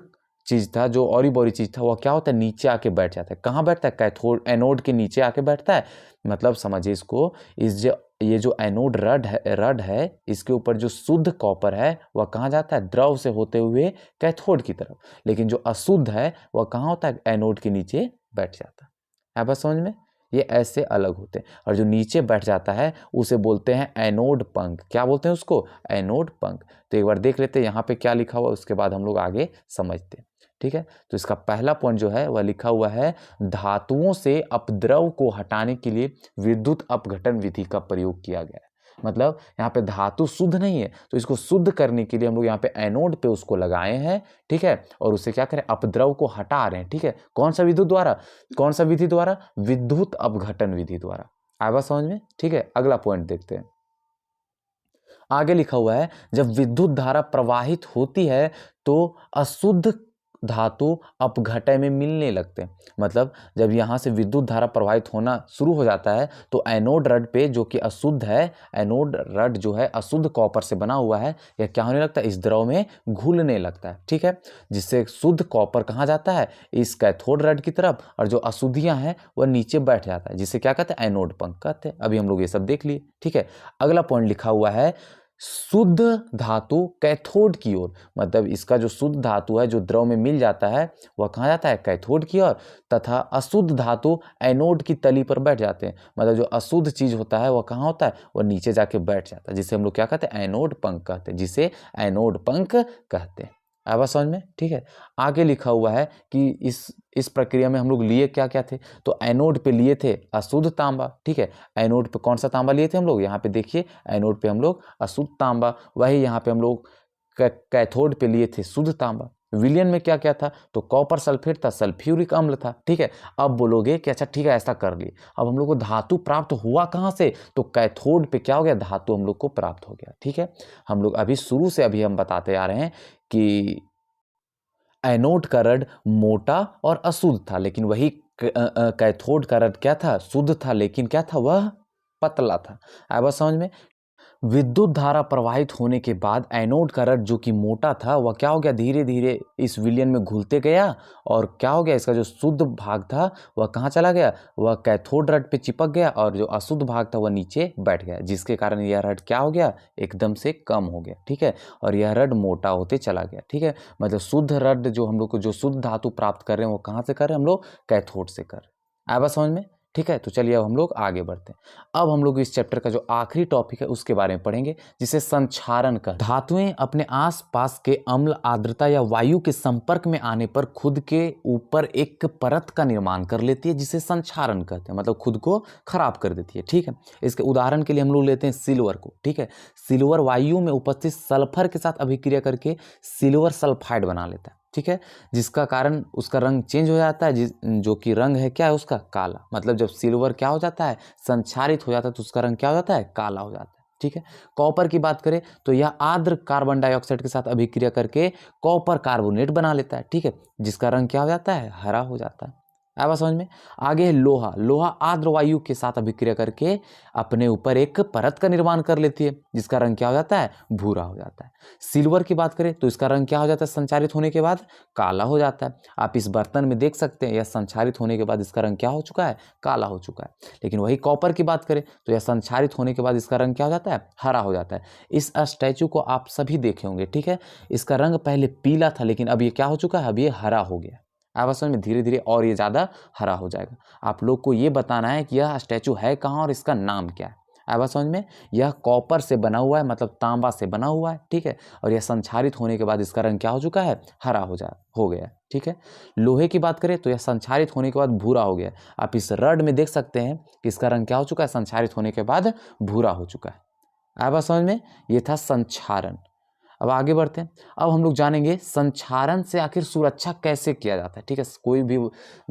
चीज था, जो औरी बोरी चीज था, वो क्या होता है? नीचे आके बैठ जाता है। कहाँ बैठता है? कैथोड, एनोड के नीचे आके बैठता है। मतलब समझिए इसको, ये जो एनोड रड है, इसके ऊपर जो शुद्ध कॉपर है वह कहाँ जाता है? द्रव से होते हुए कैथोड की तरफ। लेकिन जो अशुद्ध है वह कहाँ होता है? एनोड के नीचे बैठ जाता है। है बात समझ में? ये ऐसे अलग होते हैं। और जो नीचे बैठ जाता है उसे बोलते हैं एनोड पंख। क्या बोलते हैं उसको? एनोड पंख। तो एक बार देख लेते हैं यहाँ पे क्या लिखा हुआ, उसके बाद हम लोग आगे समझते हैं। ठीक है, तो इसका पहला पॉइंट जो है वह लिखा हुआ है, धातुओं से अपद्रव को हटाने के लिए विद्युत अपघटन विधि का प्रयोग किया गया है। मतलब यहाँ पे धातु शुद्ध नहीं है, तो इसको शुद्ध करने के लिए हम लोग यहाँ पे एनोड पे उसको लगाए हैं। ठीक है, और उससे क्या करें? अपद्रव को हटा रहे हैं। ठीक है, कौन सा विद्युत द्वारा? कौन सा विधि द्वारा? विद्युत अपघटन विधि द्वारा। आया बात समझ में? ठीक है, अगला पॉइंट देखते हैं। आगे लिखा हुआ है, जब विद्युत धारा प्रवाहित होती है तो अशुद्ध धातु अपघटय में मिलने लगते हैं। मतलब जब यहाँ से विद्युत धारा प्रवाहित होना शुरू हो जाता है तो एनोड रड पे जो कि अशुद्ध है, एनोड रड जो है अशुद्ध कॉपर से बना हुआ है, यह क्या होने लगता है, इस द्रव में घुलने लगता है। ठीक है, जिससे शुद्ध कॉपर कहाँ जाता है, इस कैथोड रड की तरफ, और जो अशुद्धियाँ हैं वह नीचे बैठ जाता है, जिसे क्या कहते हैं, एनोड पंख कहते हैं। अभी हम लोग ये सब देख लिए। ठीक है, अगला पॉइंट लिखा हुआ है शुद्ध धातु कैथोड की ओर। मतलब इसका जो शुद्ध धातु है जो द्रव में मिल जाता है वह कहाँ जाता है, कैथोड की ओर, तथा अशुद्ध धातु एनोड की तली पर बैठ जाते हैं। मतलब जो अशुद्ध चीज होता है वह कहाँ होता है, वह नीचे जाके बैठ जाता है, जिसे हम लोग क्या कहते हैं, एनोड पंख कहते हैं, जिसे एनोड पंख कहते हैं। आया समझ में। ठीक है, आगे लिखा हुआ है कि इस प्रक्रिया में हम लोग लिए क्या क्या थे, तो एनोड पे लिए थे अशुद्ध तांबा। ठीक है, एनोड पे कौन सा तांबा लिए थे हम लोग, यहाँ पे देखिए एनोड पे हम लोग अशुद्ध तांबा, वही यहाँ पे हम लोग कैथोड पे लिए थे शुद्ध तांबा। विलयन में क्या क्या था, तो कॉपर सल्फेट था, सल्फ्यूरिक अम्ल था। ठीक है, अब बोलोगे कि अच्छा ठीक है ऐसा कर लिए, अब हम लोग को धातु प्राप्त हुआ कहाँ से, तो कैथोड पे क्या हो गया, धातु हम लोग को प्राप्त हो गया। ठीक है, हम लोग अभी शुरू से अभी हम बताते आ रहे हैं कि एनोड का रड मोटा और अशुद्ध था, लेकिन वही कैथोड का रड क्या था, शुद्ध था, लेकिन क्या था, वह पतला था। आया बात समझ में। विद्युत धारा प्रवाहित होने के बाद एनोड का रड जो कि मोटा था वह क्या हो गया, धीरे धीरे इस विलयन में घुलते गया, और क्या हो गया, इसका जो शुद्ध भाग था वह कहाँ चला गया, वह कैथोड रड पे चिपक गया, और जो अशुद्ध भाग था वह नीचे बैठ गया, जिसके कारण यह रड क्या हो गया, एकदम से कम हो गया। ठीक है, और यह रड मोटा होते चला गया। ठीक है, मतलब शुद्ध रड जो हम लोग को जो शुद्ध धातु प्राप्त कर रहे हैं वो कहाँ से कर रहे हैं, हम लोग कैथोड से कर रहे हैं। आया बात समझ में। ठीक है, तो चलिए अब हम लोग आगे बढ़ते हैं। अब हम लोग इस चैप्टर का जो आखिरी टॉपिक है उसके बारे में पढ़ेंगे, जिसे संक्षारण का। धातुएं अपने आसपास के अम्ल, आर्द्रता या वायु के संपर्क में आने पर खुद के ऊपर एक परत का निर्माण कर लेती है, जिसे संक्षारण कहते हैं। मतलब खुद को खराब कर देती है। ठीक है, इसके उदाहरण के लिए हम लोग लेते हैं सिल्वर को। ठीक है, सिल्वर वायु में उपस्थित सल्फर के साथ अभिक्रिया करके सिल्वर सल्फाइड बना लेता है। ठीक है, जिसका कारण उसका रंग चेंज हो जाता है, जो कि रंग है क्या है उसका, काला। मतलब जब सिल्वर क्या हो जाता है, संक्षारित हो जाता है, तो उसका रंग क्या हो जाता है, काला हो जाता है। ठीक है, कॉपर की बात करें तो यह आर्द्र कार्बन डाइऑक्साइड के साथ अभिक्रिया करके कॉपर कार्बोनेट बना लेता है। ठीक है, जिसका रंग क्या हो जाता है, हरा हो जाता है। आया बात समझ में। आगे है लोहा। लोहा आर्द्र वायु के साथ अभिक्रिया करके अपने ऊपर एक परत का निर्माण कर लेती है, जिसका रंग क्या हो जाता है, भूरा हो जाता है। सिल्वर की बात करें तो इसका रंग क्या हो जाता है, संचारित होने के बाद काला हो जाता है। आप इस बर्तन में देख सकते हैं, यह संचारित होने के बाद इसका रंग क्या हो चुका है, काला हो चुका है। लेकिन वही कॉपर की बात करें तो यह संचारित होने के बाद इसका रंग क्या हो जाता है, हरा हो जाता है। इस स्टैचू को आप सभी देखे होंगे। ठीक है, इसका रंग पहले पीला था, लेकिन अब ये क्या हो चुका है, अब ये हरा हो गया। आवासन में धीरे धीरे और ये ज़्यादा हरा हो जाएगा। आप लोग को ये बताना है कि यह स्टैचू है कहाँ और इसका नाम क्या है। आया समझ में। यह कॉपर से बना हुआ है, मतलब तांबा से बना हुआ है। ठीक है, और यह संक्षारित होने के बाद इसका रंग क्या हो चुका है, हरा हो गया। ठीक है, लोहे की बात करें तो यह संक्षारित होने के बाद भूरा हो गया। आप इस रड में देख सकते हैं कि इसका रंग क्या हो चुका है, संक्षारित होने के बाद भूरा हो चुका है। आया समझ में। ये था संक्षारण। अब आगे बढ़ते हैं। अब हम लोग जानेंगे संक्षारण से आखिर सुरक्षा कैसे किया जाता है। ठीक है, कोई भी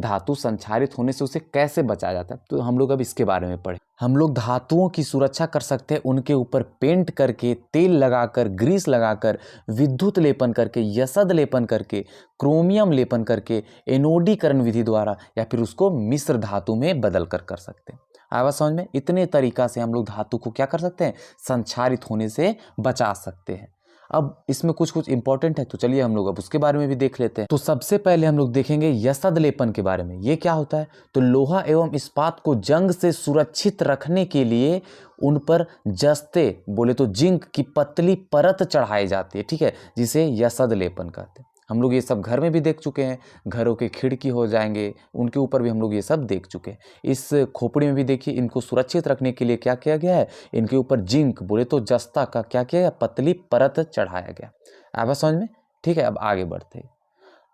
धातु संक्षारित होने से उसे कैसे बचाया जाता है, तो हम लोग अब इसके बारे में पढ़ें। हम लोग धातुओं की सुरक्षा कर सकते हैं उनके ऊपर पेंट करके, तेल लगाकर, ग्रीस लगाकर, विद्युत लेपन करके, यसद लेपन करके, क्रोमियम लेपन करके, एनोडीकरण विधि द्वारा, या फिर उसको मिश्र धातु में बदल कर सकते हैं। आवाज समझ में। इतने तरीका से हम लोग धातु को क्या कर सकते हैं, संक्षारित होने से बचा सकते हैं। अब इसमें कुछ कुछ इंपॉर्टेंट है, तो चलिए हम लोग अब उसके बारे में भी देख लेते हैं। तो सबसे पहले हम लोग देखेंगे यसद लेपन के बारे में। ये क्या होता है, तो लोहा एवं इस्पात को जंग से सुरक्षित रखने के लिए उन पर जस्ते, बोले तो जिंक की पतली परत चढ़ाई जाती है। ठीक है, जिसे यसद लेपन कहते हैं। हम लोग ये सब घर में भी देख चुके हैं, घरों के खिड़की हो जाएंगे उनके ऊपर भी हम लोग ये सब देख चुके हैं। इस खोपड़ी में भी देखिए, इनको सुरक्षित रखने के लिए क्या किया गया है, इनके ऊपर जिंक, बोले तो जस्ता का क्या किया गया, पतली परत चढ़ाया गया। आया समझ में। ठीक है, अब आगे बढ़ते हैं।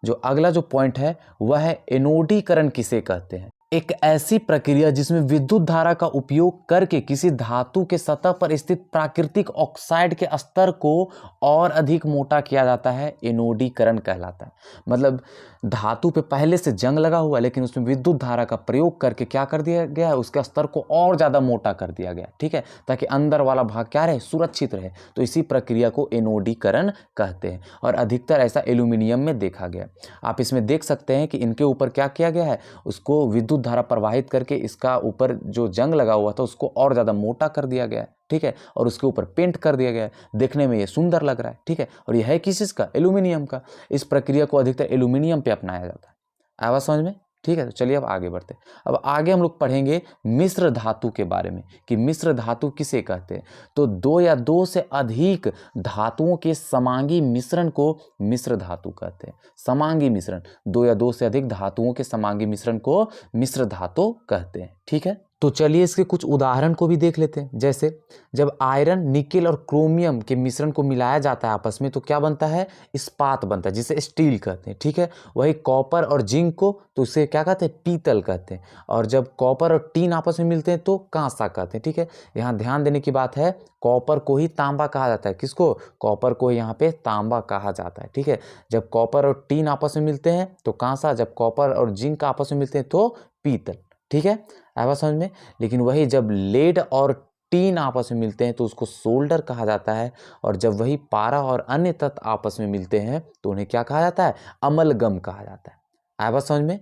जो अगला जो पॉइंट है वह है एनोडीकरण किसे कहते हैं। एक ऐसी प्रक्रिया जिसमें विद्युत धारा का उपयोग करके किसी धातु के सतह पर स्थित प्राकृतिक ऑक्साइड के स्तर को और अधिक मोटा किया जाता है, एनोडीकरण कहलाता है। मतलब धातु पे पहले से जंग लगा हुआ है, लेकिन उसमें विद्युत धारा का प्रयोग करके क्या कर दिया गया है, उसके स्तर को और ज़्यादा मोटा कर दिया गया, ठीक है, ताकि अंदर वाला भाग क्या रहे, सुरक्षित रहे। तो इसी प्रक्रिया को एनोडीकरण कहते हैं और अधिकतर ऐसा एल्यूमिनियम में देखा गया। आप इसमें देख सकते हैं कि इनके ऊपर क्या किया गया है, उसको विद्युत धारा प्रवाहित करके इसका ऊपर जो जंग लगा हुआ था उसको और ज़्यादा मोटा कर दिया गया है, ठीक है, और उसके ऊपर पेंट कर दिया गया है। देखने में ये सुंदर लग रहा है, ठीक है, और यह है किस चीज़ का, एल्यूमिनियम का। इस प्रक्रिया को अधिकतर एल्यूमिनियम पे अपनाया जाता है। आवाज समझ में, ठीक है। तो चलिए अब आगे बढ़ते हैं। अब आगे हम लोग पढ़ेंगे मिश्र धातु के बारे में कि मिश्र धातु किसे कहते हैं। तो दो या दो से अधिक धातुओं के समांगी मिश्रण को मिश्र धातु कहते हैं। समांगी मिश्रण, दो या दो से अधिक धातुओं के समांगी मिश्रण को मिश्र धातु कहते हैं, ठीक है। तो चलिए इसके कुछ उदाहरण को भी देख लेते हैं। जैसे जब आयरन, निकेल और क्रोमियम के मिश्रण को मिलाया जाता है आपस में तो क्या बनता है, इस्पात बनता है, जिसे स्टील कहते हैं, ठीक है। वही कॉपर और जिंक को तो उसे क्या कहते हैं, पीतल कहते हैं। और जब कॉपर और टीन आपस में मिलते हैं तो कांसा कहते हैं, ठीक है। यहाँ ध्यान देने की बात है, कॉपर को ही तांबा कहा जाता है। किसको, कॉपर को यहाँ पे तांबा कहा जाता है, ठीक है। जब कॉपर और टीन आपस में मिलते हैं तो कांसा, जब कॉपर और जिंक आपस में मिलते हैं तो पीतल, ठीक है, आया समझ में। लेकिन वही जब लेड और टीन आपस में मिलते हैं तो उसको सोल्डर कहा जाता है। और जब वही पारा और अन्य तत्व आपस में मिलते हैं तो उन्हें क्या कहा जाता है, अमलगम कहा जाता है। आया समझ में।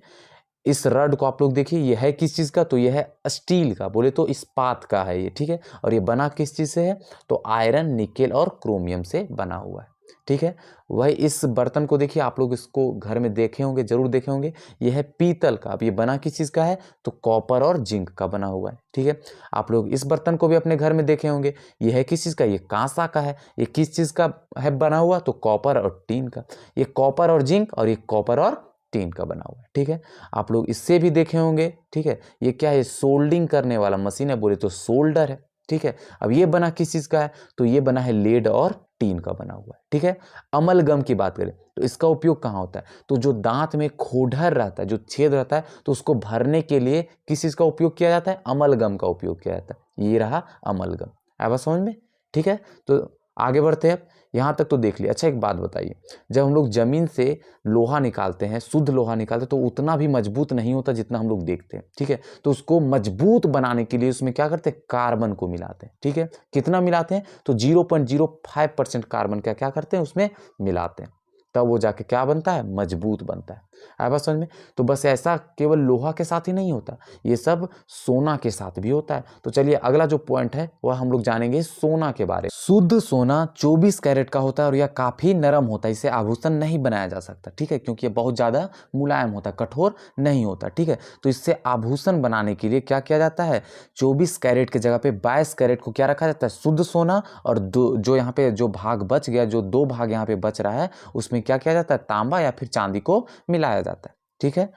इस रड को आप लोग देखिए, यह है किस चीज़ का, तो यह है स्टील का, बोले तो इस्पात का है ये, ठीक है। और ये बना किस चीज़ से है, तो आयरन, निकेल और क्रोमियम से बना हुआ है, ठीक है। वही इस बर्तन को देखिए, आप लोग इसको घर में देखे होंगे, जरूर देखे होंगे। यह है पीतल का। अब ये बना किस चीज़ का है, तो कॉपर और जिंक का बना हुआ है, ठीक है। आप लोग इस बर्तन को भी अपने घर में देखे होंगे। यह है किस चीज़ का, ये कांसा का है। ये किस चीज़ का है बना हुआ, तो कॉपर और टीन का। ये कॉपर और जिंक और ये कॉपर और टीन का बना हुआ है, ठीक है। आप लोग इससे भी देखे होंगे, ठीक है। ये क्या है, सोल्डिंग करने वाला मशीन है, बोले तो सोल्डर है, ठीक है। अब ये बना किस चीज़ का है, तो ये बना है लेड और टीन का बना हुआ है, ठीक है। अमलगम की बात करें तो इसका उपयोग कहाँ होता है, तो जो दांत में खोडर रहता है, जो छेद रहता है, तो उसको भरने के लिए किस चीज़ का उपयोग किया जाता है, अमलगम का उपयोग किया जाता है। ये रहा अमलगम। आया समझ में, ठीक है। तो आगे बढ़ते हैं। अब यहाँ तक तो देख लिया। अच्छा एक बात बताइए, जब हम लोग जमीन से लोहा निकालते हैं, शुद्ध लोहा निकालते हैं, तो उतना भी मजबूत नहीं होता जितना हम लोग देखते हैं, ठीक है। तो उसको मजबूत बनाने के लिए उसमें क्या करते हैं, कार्बन को मिलाते हैं, ठीक है। कितना मिलाते हैं, तो 0.05% कार्बन का क्या करते हैं, उसमें मिलाते हैं, तब वो जाके क्या बनता है, मजबूत बनता है। आया बात समझ में। तो बस ऐसा केवल लोहा के साथ ही नहीं होता, ये सब सोना के साथ भी होता है। तो चलिए अगला जो पॉइंट है वह हम लोग जानेंगे सोना के बारे में। शुद्ध सोना 24 कैरेट का होता है और यह काफी नरम होता है, इसे आभूषण नहीं बनाया जा सकता, ठीक है, क्योंकि ये बहुत ज्यादा मुलायम होता है, कठोर नहीं होता, ठीक है। तो इससे आभूषण बनाने के लिए क्या किया जाता है, 24 कैरेट की जगह पे 22 कैरेट को क्या रखा जाता है, शुद्ध सोना। और जो यहाँ पे जो भाग बच गया, जो 2 भाग यहाँ पे बच रहा है, उसमें क्या किया जाता है, तांबा या फिर चांदी को मिलाया जाता है, ठीक है।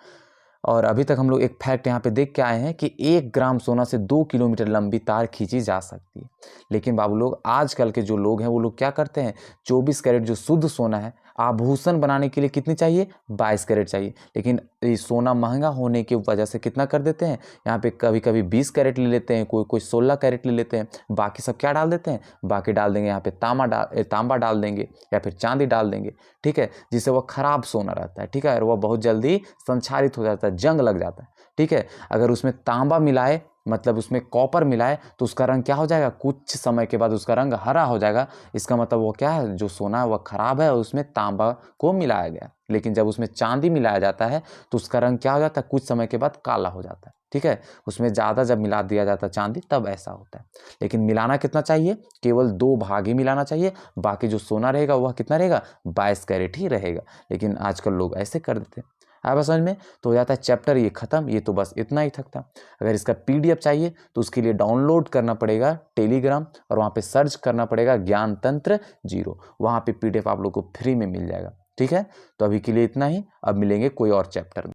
और अभी तक हम लोग एक फैक्ट यहाँ पे देख के आए हैं कि 1 ग्राम सोना से 2 किलोमीटर लंबी तार खींची जा सकती है। लेकिन बाबू लोग, आजकल के जो लोग हैं वो लोग क्या करते हैं, 24 कैरेट जो शुद्ध सोना है, आभूषण बनाने के लिए कितनी चाहिए, 22 कैरेट चाहिए। लेकिन ये सोना महंगा होने की वजह से कितना कर देते हैं, यहाँ पे कभी कभी 20 कैरेट ले लेते हैं, कोई 16 कैरेट ले लेते हैं। बाकी सब क्या डाल देते हैं, बाकी डाल देंगे यहाँ पे तांबा डाल देंगे या फिर चांदी डाल देंगे, ठीक है, जिससे वह खराब सोना रहता है, ठीक है, और वह बहुत जल्दी संक्षारित हो जाता है, जंग लग जाता है, ठीक है। अगर उसमें तांबा मिलाए, मतलब उसमें कॉपर मिलाए, तो उसका रंग क्या हो जाएगा, कुछ समय के बाद उसका रंग हरा हो जाएगा। इसका मतलब वो क्या है, जो सोना है वह खराब है और उसमें तांबा को मिलाया गया। लेकिन जब उसमें चांदी मिलाया जाता है तो उसका रंग क्या हो जाता है, कुछ समय के बाद काला हो जाता है, ठीक है। उसमें ज़्यादा जब मिला दिया जाता है चांदी, तब ऐसा होता है। लेकिन मिलाना कितना चाहिए, केवल 2 भाग ही मिलाना चाहिए, बाकी जो सोना रहेगा वह कितना रहेगा, 22 कैरेट ही रहेगा। लेकिन आजकल लोग ऐसे कर देते हैं। आया समझ में। तो हो जाता है चैप्टर ये खत्म। ये तो बस इतना ही था। अगर इसका PDF चाहिए तो उसके लिए डाउनलोड करना पड़ेगा टेलीग्राम, और वहाँ पे सर्च करना पड़ेगा ज्ञान तंत्र 0। वहाँ पे PDF आप लोग को फ्री में मिल जाएगा, ठीक है। तो अभी के लिए इतना ही, अब मिलेंगे कोई और चैप्टर में।